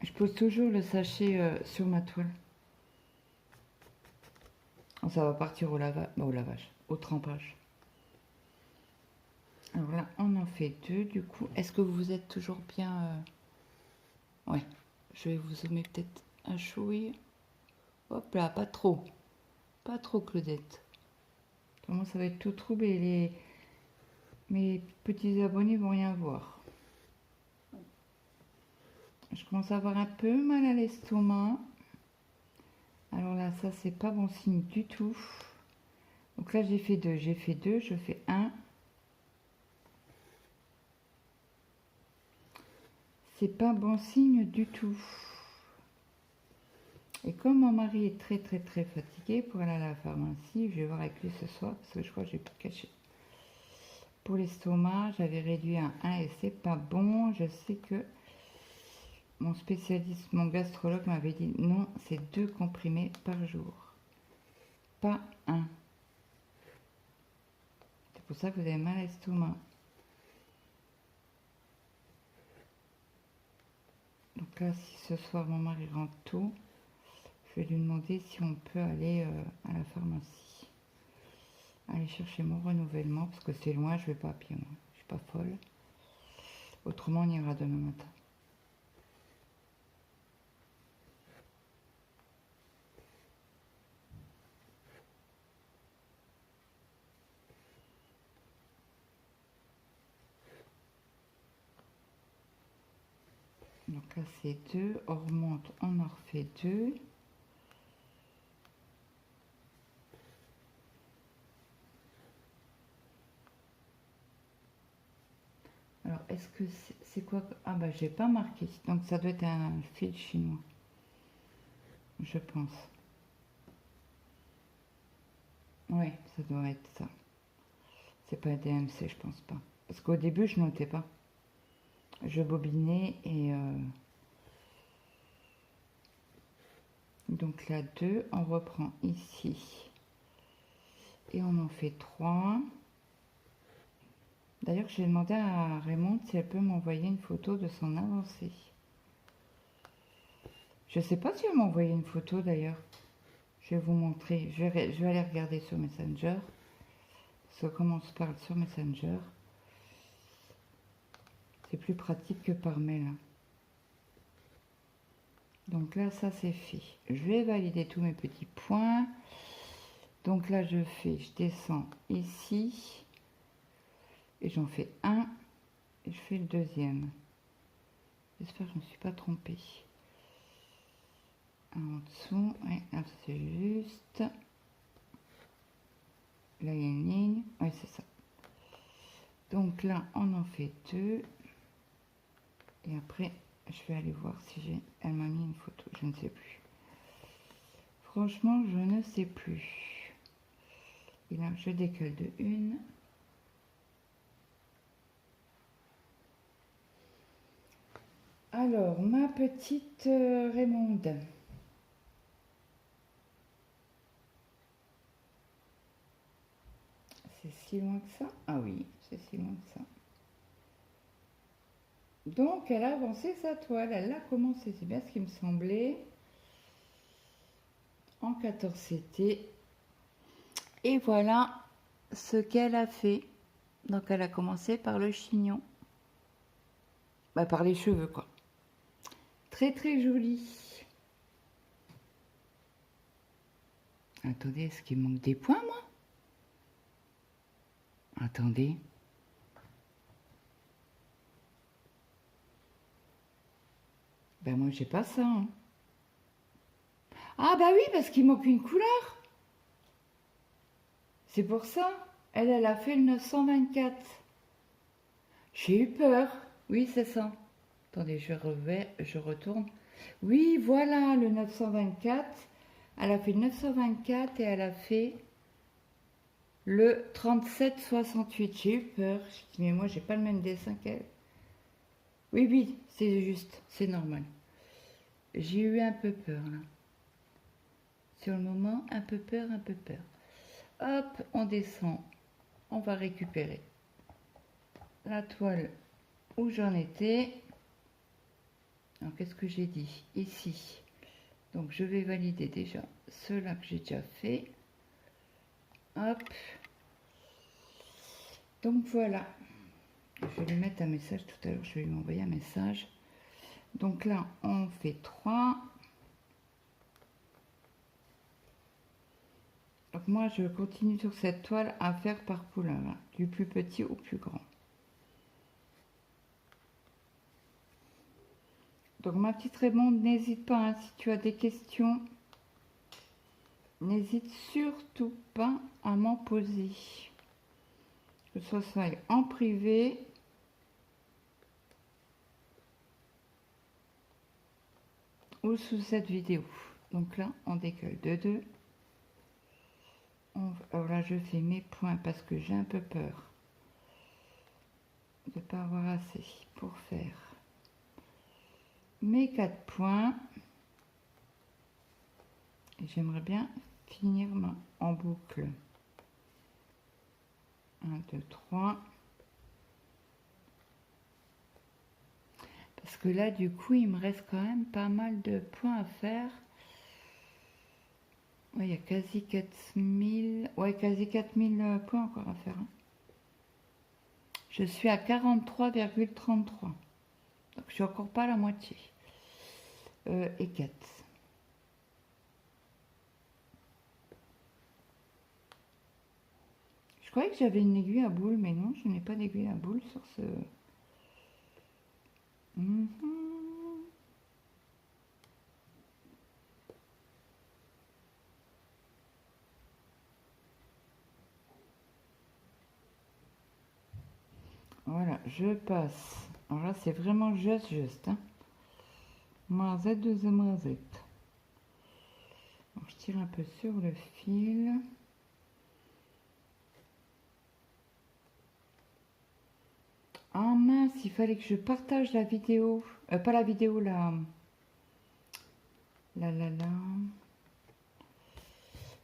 Je pose toujours le sachet sur ma toile. Oh, ça va partir au lavage. Bah, au lavage. Au trempage. Alors là, on en fait deux du coup. Est-ce que vous êtes toujours bien... Ouais. Je vais vous zoomer peut-être un chouille. Hop là, pas trop. Pas trop, Claudette. Comment ça va être tout troublé. Mes petits abonnés vont rien voir. Je commence à avoir un peu mal à l'estomac. Alors là, ça, c'est pas bon signe du tout. Donc là, j'ai fait deux. Je fais un. C'est pas bon signe du tout. Et comme mon mari est très fatigué pour aller à la pharmacie, je vais voir avec lui ce soir parce que je crois que j'ai pu cacher. Pour l'estomac, j'avais réduit à 1 et c'est pas bon. Je sais que mon spécialiste, mon gastrologue m'avait dit non, c'est 2 comprimés par jour. Pas un. C'est pour ça que vous avez mal à l'estomac. Donc là, si ce soir mon mari rentre tôt, je vais lui demander si on peut aller à la pharmacie. Aller chercher mon renouvellement, parce que c'est loin, je vais pas à pied, moi. Je suis pas folle. Autrement, on ira demain matin. Donc là, c'est 2. On remonte, on en refait 2. Alors, est-ce que c'est quoi? Ah bah, j'ai pas marqué. Donc, ça doit être un fil chinois. Je pense. Ouais, ça doit être ça. C'est pas un DMC, je pense pas. Parce qu'au début, je notais pas. Je bobinais et... Donc là, 2. On reprend ici. Et on en fait 3. D'ailleurs, j'ai demandé à Raymond si elle peut m'envoyer une photo de son avancée. Je sais pas si elle m'a envoyé une photo d'ailleurs. Je vais vous montrer. Je vais aller regarder sur Messenger. Parce que comme on se parle sur Messenger, c'est plus pratique que par mail. Donc là, ça c'est fait. Je vais valider tous mes petits points. Donc là, je descends ici. Et j'en fais un. Et je fais le deuxième. J'espère que je ne me suis pas trompée. En dessous, ouais, là c'est juste. Là il y a une ligne, oui c'est ça. Donc là on en fait 2. Et après je vais aller voir si elle m'a mis une photo, je ne sais plus. Franchement je ne sais plus. Et là je décale de 1. Alors ma petite Raymonde. C'est si loin que ça? Ah oui, c'est si loin que ça. Donc, elle a avancé sa toile, elle a commencé, c'est bien ce qui me semblait, en 14 CT. Et voilà ce qu'elle a fait. Donc, elle a commencé par le chignon. Bah, par les cheveux, quoi. Très, très joli. Attendez, est-ce qu'il manque des points, moi? Attendez. Ben, moi, j'ai pas ça, hein. Ah, bah oui, parce qu'il manque une couleur. C'est pour ça. Elle a fait le 924. J'ai eu peur. Oui, c'est ça. Attendez, je retourne. Oui, voilà, le 924. Elle a fait le 924 et elle a fait le 3768. J'ai eu peur. Je dis, mais moi, j'ai pas le même dessin qu'elle. Oui, oui, c'est juste. C'est normal. J'ai eu un peu peur, là. Sur le moment, un peu peur, un peu peur. Hop, on descend. On va récupérer la toile où j'en étais. Alors, qu'est-ce que j'ai dit? Ici. Donc, je vais valider déjà ceux-là que j'ai déjà fait. Hop. Donc, voilà. Je vais lui mettre un message tout à l'heure. Je vais lui envoyer un message. Donc là, on fait 3. Donc, moi, je continue sur cette toile à faire par couleur, hein, du plus petit au plus grand. Donc, ma petite Raymonde, n'hésite pas, hein, si tu as des questions, n'hésite surtout pas à m'en poser. Que ce soit en privé ou sous cette vidéo. Donc là, on décolle de 2. Alors là, je fais mes points parce que j'ai un peu peur de ne pas avoir assez pour faire mes 4 points. Et j'aimerais bien finir en boucle. 1, 2, 3. Parce que là, du coup, il me reste quand même pas mal de points à faire. Ouais, il y a quasi 4000. Ouais, quasi 4000 points encore à faire, hein. Je suis à 43,33. Donc, je suis encore pas à la moitié. Et 4. Je croyais que j'avais une aiguille à boule, mais non, je n'ai pas d'aiguille à boule sur ce... Voilà, je passe. Alors là, c'est vraiment juste, hein. Moins Z, 2 Z, moins Z. Alors, je tire un peu sur le fil. Ah mince, il fallait que je partage la vidéo. Pas la vidéo, la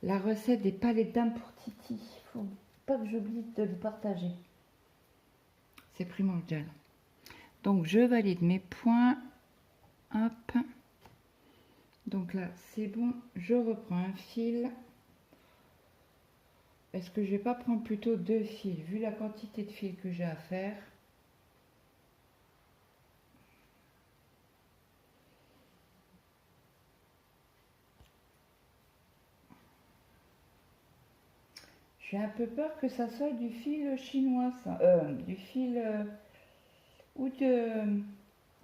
recette des palettes d'âme pour Titi. Faut pas que j'oublie de le partager. C'est primordial. Donc, je valide mes points. Hop. Donc là, c'est bon. Je reprends un fil. Est-ce que je vais pas prendre plutôt 2 fils, vu la quantité de fils que j'ai à faire? J'ai un peu peur que ça soit du fil chinois, ça. Du fil ou du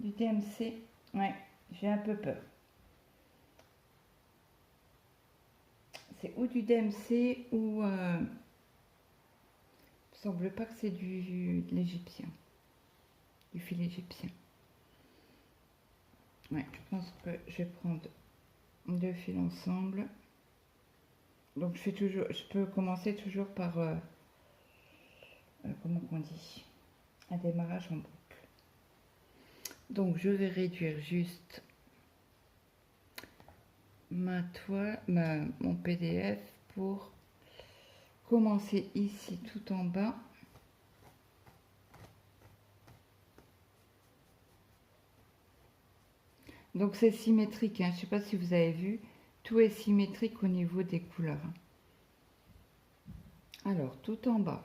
DMC. Ouais, j'ai un peu peur. C'est ou du DMC ou... il me semble pas que c'est de l'égyptien. Du fil égyptien. Ouais, je pense que je vais prendre 2 fils ensemble. Donc je peux commencer toujours par... comment on dit? Un démarrage en boucle. Donc je vais réduire juste ma toile, mon PDF pour commencer ici tout en bas. Donc c'est symétrique, hein. Je ne sais pas si vous avez vu, tout est symétrique au niveau des couleurs. Alors, tout en bas.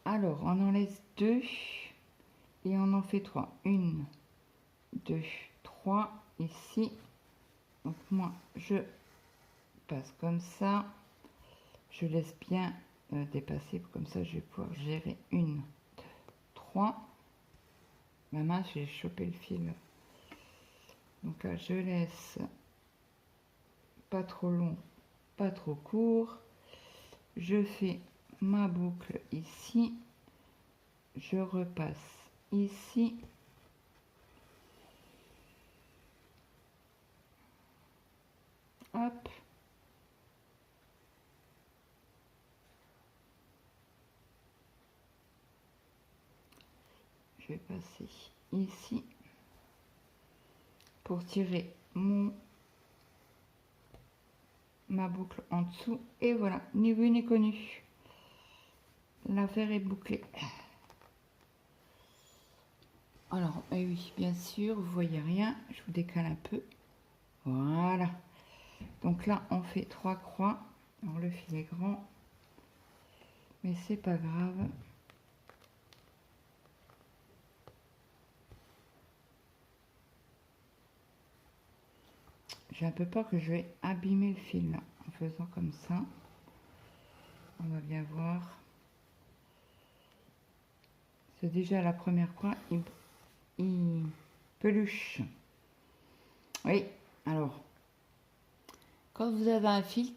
Alors, on en laisse 2 et on en fait 3. 1, 2, 3 ici. Donc moi, je passe comme ça. Je laisse bien dépasser, comme ça je vais pouvoir gérer. 1, 2, 3. Ma main, j'ai chopé le fil. Donc là, je laisse pas trop long, pas trop court. Je fais ma boucle ici. Je repasse ici. Hop. Je vais passer ici pour tirer ma boucle en dessous. Et voilà, ni vu ni connu. L'affaire est bouclée. Alors, eh oui, bien sûr, vous voyez rien. Je vous décale un peu. Voilà. Donc là, on fait 3 croix. Alors, le fil est grand. Mais c'est pas grave. J'ai un peu peur que je vais abîmer le fil là, en faisant comme ça. On va bien voir. C'est déjà la première croix. Il peluche. Oui, alors, quand vous avez un fil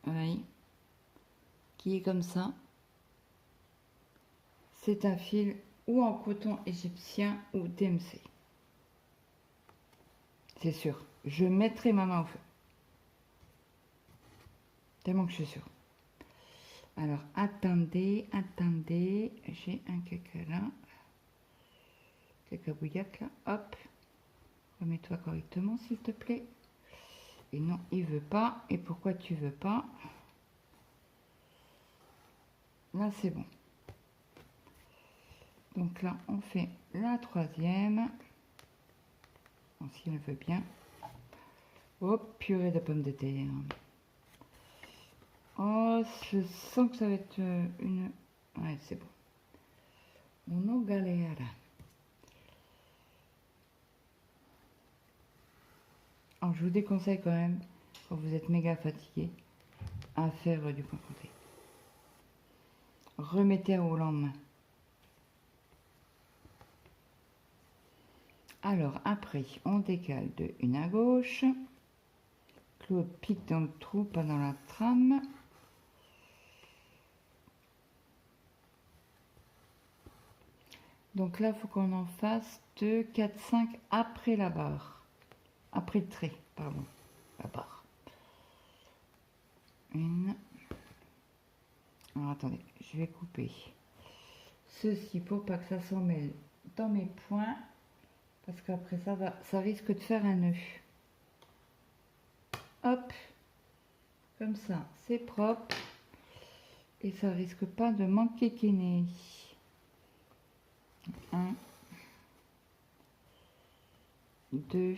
oui, qui est comme ça, c'est un fil ou en coton égyptien ou DMC. C'est sûr. Je mettrai ma main au feu. Tellement que je suis sûre. Alors, attendez, attendez. J'ai un caca là. Cacabouillac là. Hop. Remets-toi correctement, s'il te plaît. Et non, il veut pas. Et pourquoi tu veux pas? Là, c'est bon. Donc là, on fait la troisième. Bon, si elle veut bien. Oh, purée de pommes de terre. Oh, je sens que ça va être une... Ouais, c'est bon. On en galère. Alors, je vous déconseille quand même, quand vous êtes méga fatigué, à faire du point compté. Remettez au lendemain. Alors, après, on décale de une à gauche. Claude pique dans le trou, pas dans la trame. Donc là, il faut qu'on en fasse 2, 4, 5 après la barre. Après le trait, pardon. La barre. Une. Alors attendez, je vais couper ceci pour pas que ça s'en mêle dans mes points. Parce qu'après ça risque de faire un nœud. Hop. Comme ça, c'est propre. Et ça risque pas de m'enquiquiner. 1, 2,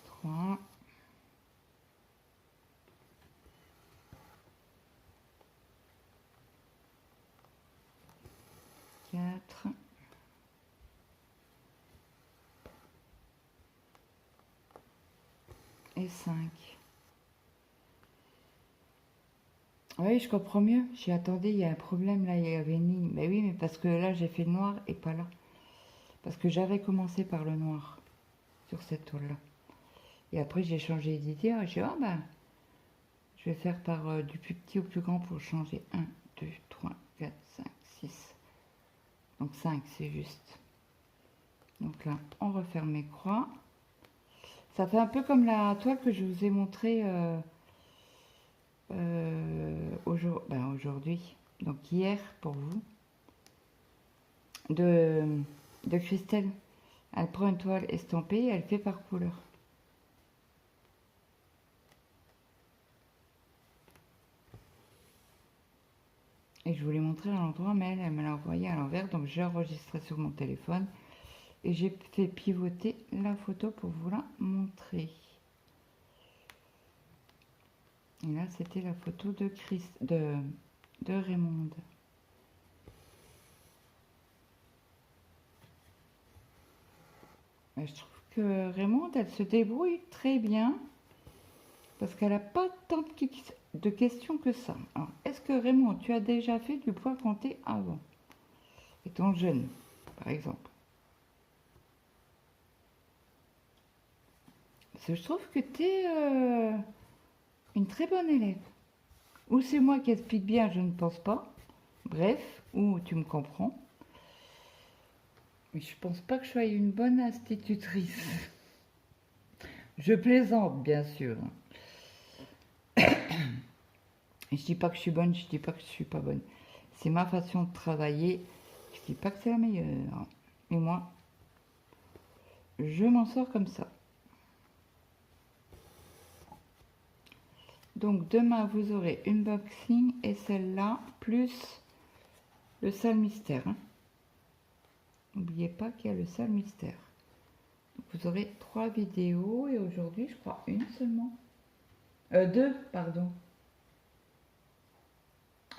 3, 4, et 5. Oui, je comprends mieux. J'ai attendu, il y a un problème là, il y avait une ligne. Mais oui, mais parce que là, j'ai fait le noir et pas là. Parce que j'avais commencé par le noir sur cette toile-là. Et après, j'ai changé d'idée. J'ai dit, ah ben, je vais faire par du plus petit au plus grand pour changer. 1, 2, 3, 4, 5, 6. Donc 5, c'est juste. Donc là, on referme mes croix. Ça fait un peu comme la toile que je vous ai montrée aujourd'hui. Donc hier, pour vous. De Christelle. Elle prend une toile estampée et elle fait par couleur. Et je voulais montrer à l'endroit, mais elle me l'a envoyé à l'envers. Donc j'ai enregistré sur mon téléphone. Et j'ai fait pivoter la photo pour vous la montrer. Et là, c'était la photo de Raymonde. Je trouve que Raymonde, elle se débrouille très bien. Parce qu'elle n'a pas tant de questions que ça. Alors, est-ce que Raymonde, tu as déjà fait du poids compté avant? Étant jeune, par exemple. Parce que je trouve que tu es une très bonne élève. Ou c'est moi qui explique bien, je ne pense pas. Bref, ou tu me comprends. Mais je pense pas que je sois une bonne institutrice. Je plaisante, bien sûr. Et je dis pas que je suis bonne, je dis pas que je suis pas bonne. C'est ma façon de travailler. Je dis pas que c'est la meilleure. Mais moi, je m'en sors comme ça. Donc demain, vous aurez une unboxing et celle-là, plus le sale mystère. N'oubliez pas qu'il y a le sale mystère. Donc, vous aurez 3 vidéos et aujourd'hui, je crois, une seulement. 2, pardon.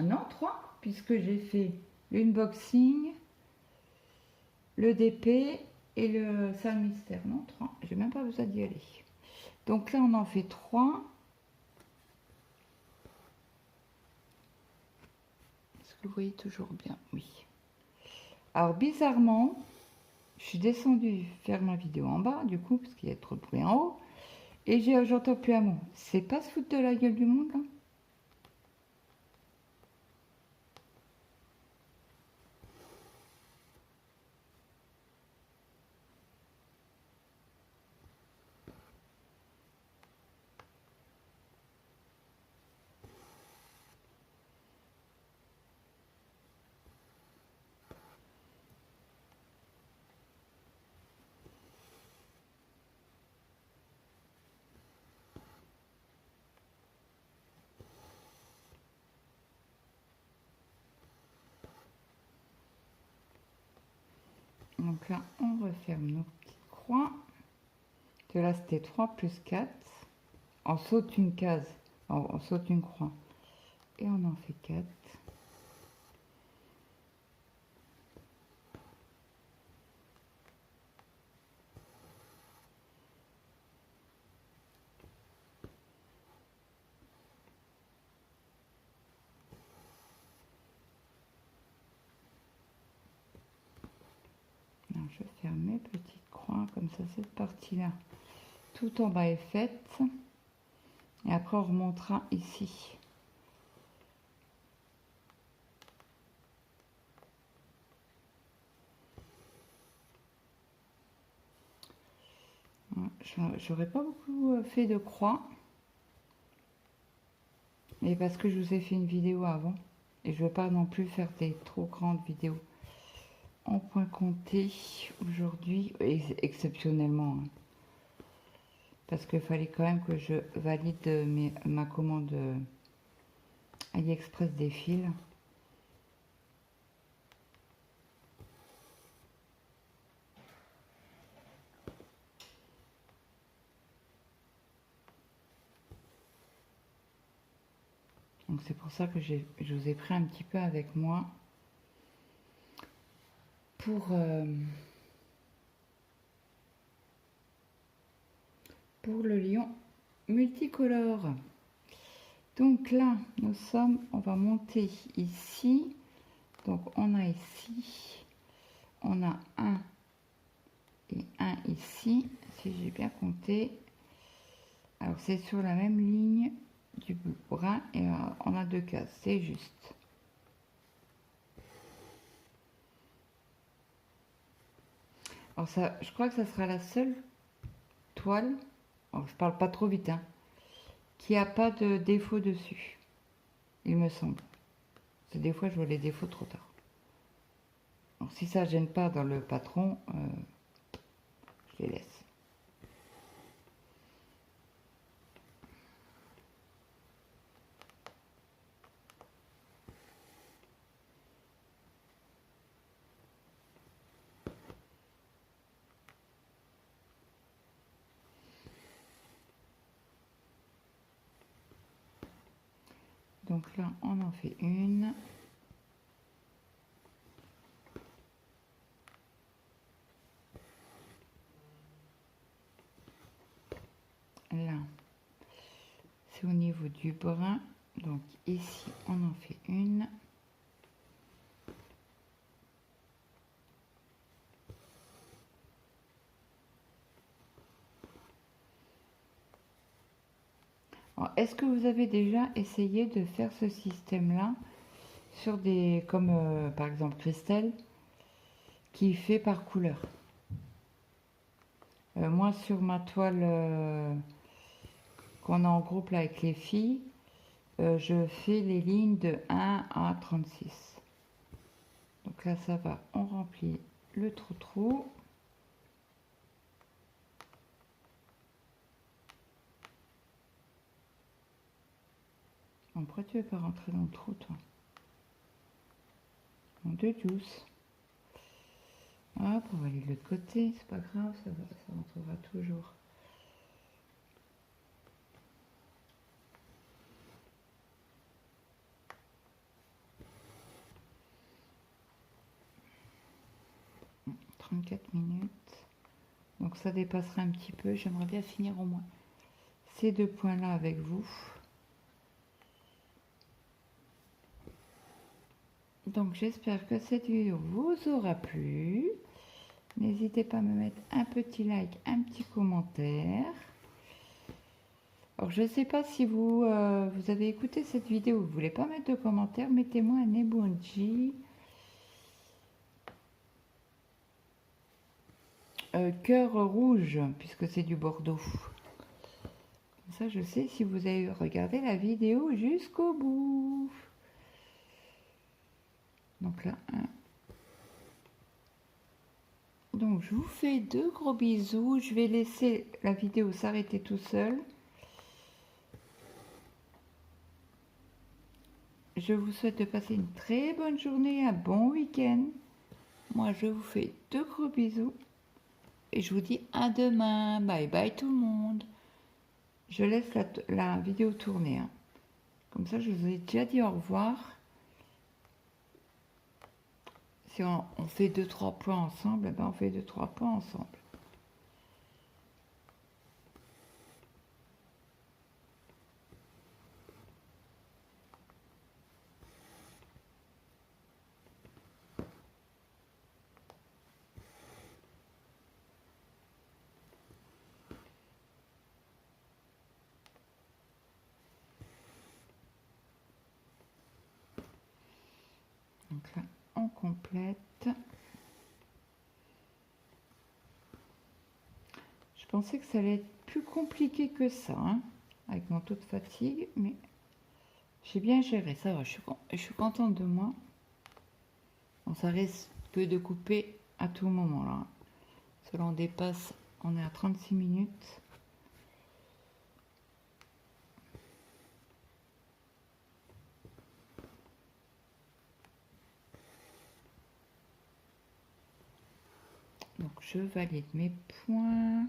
Non, 3, puisque j'ai fait l'unboxing, le DP et le sale mystère. Non, 3. J'ai même pas besoin d'y aller. Donc là, on en fait 3. Est-ce que vous voyez toujours bien? Oui. Alors, bizarrement, je suis descendue faire ma vidéo en bas, du coup, parce qu'il y a trop de bruit en haut. Et j'entends plus un mot. C'est pas se foutre de la gueule du monde, là? Donc là, on referme nos petites croix. De là, c'était 3 plus 4. On saute une case, on saute une croix. Et on en fait 4. Alors, je ferme mes petites croix, comme ça, cette partie-là. Tout en bas est faite. Et après, on remontera ici. J'aurais pas beaucoup fait de croix. Et parce que je vous ai fait une vidéo avant. Et je ne veux pas non plus faire des trop grandes vidéos en point compté aujourd'hui, exceptionnellement. Hein. Parce qu'il fallait quand même que je valide ma commande AliExpress des fils. Donc c'est pour ça que je vous ai pris un petit peu avec moi pour le lion multicolore. Donc là, on va monter ici. Donc on a ici, on a un et un ici, si j'ai bien compté. Alors c'est sur la même ligne du bras et on a 2 cases, c'est juste. Alors ça, je crois que ça sera la seule toile, alors je parle pas trop vite, hein, qui a pas de défaut dessus, il me semble. Parce que des fois je vois les défauts trop tard. Donc si ça gêne pas dans le patron, je les laisse. Donc là, on en fait une. Là, c'est au niveau du brin. Donc ici, on en fait une. Est-ce que vous avez déjà essayé de faire ce système-là sur des, comme par exemple Christelle, qui fait par couleur? Moi, sur ma toile qu'on a en groupe là avec les filles, je fais les lignes de 1 à 36. Donc là, ça va, on remplit le trou-trou. Bon, pourquoi tu veux pas rentrer dans le trou, toi? Bon, de douce. Hop, on va aller de l'autre côté, c'est pas grave, ça rentrera toujours. Bon, 34 minutes. Donc ça dépassera un petit peu. J'aimerais bien finir au moins ces deux points-là avec vous. Donc j'espère que cette vidéo vous aura plu. N'hésitez pas à me mettre un petit like, un petit commentaire. Alors je ne sais pas si vous, vous avez écouté cette vidéo, vous ne voulez pas mettre de commentaire, mettez-moi un emoji. Cœur rouge, puisque c'est du Bordeaux. Comme ça je sais si vous avez regardé la vidéo jusqu'au bout. Donc là, donc je vous fais de gros bisous. Je vais laisser la vidéo s'arrêter tout seul. Je vous souhaite de passer une très bonne journée, un bon week-end. Moi, je vous fais de gros bisous. Et je vous dis à demain. Bye bye tout le monde. Je laisse la vidéo tourner. Hein. Comme ça, je vous ai déjà dit au revoir. Si on fait 2-3 points ensemble, ben on fait 2-3 points ensemble. Donc là, on complète. Je pensais que ça allait être plus compliqué que ça, hein, avec mon taux de fatigue, mais j'ai bien géré, ça va, je suis contente de moi. Bon, ça risque que de couper à tout moment là. Cela on dépasse, on est à 36 minutes. Donc je valide mes points.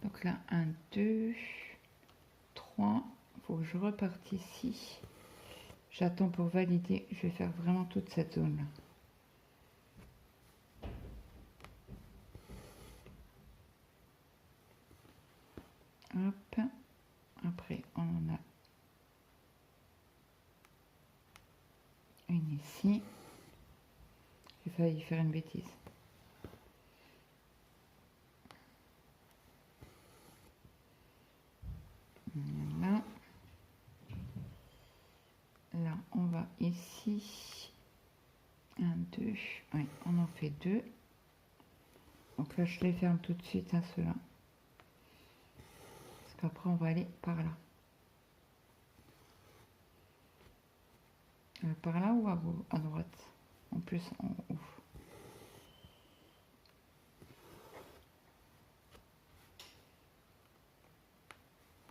Donc là, 1, 2, 3. Il faut que je reparte ici. J'attends pour valider. Je vais faire vraiment toute cette zone-là. Hop. Après, on en a une ici. J'ai failli faire une bêtise. Voilà. Là, on va ici. 1, 2. Oui, on en fait 2. Donc là, je les ferme tout de suite à ceux-là. Parce qu'après, on va aller par là. Par là ou à droite? En plus, en haut.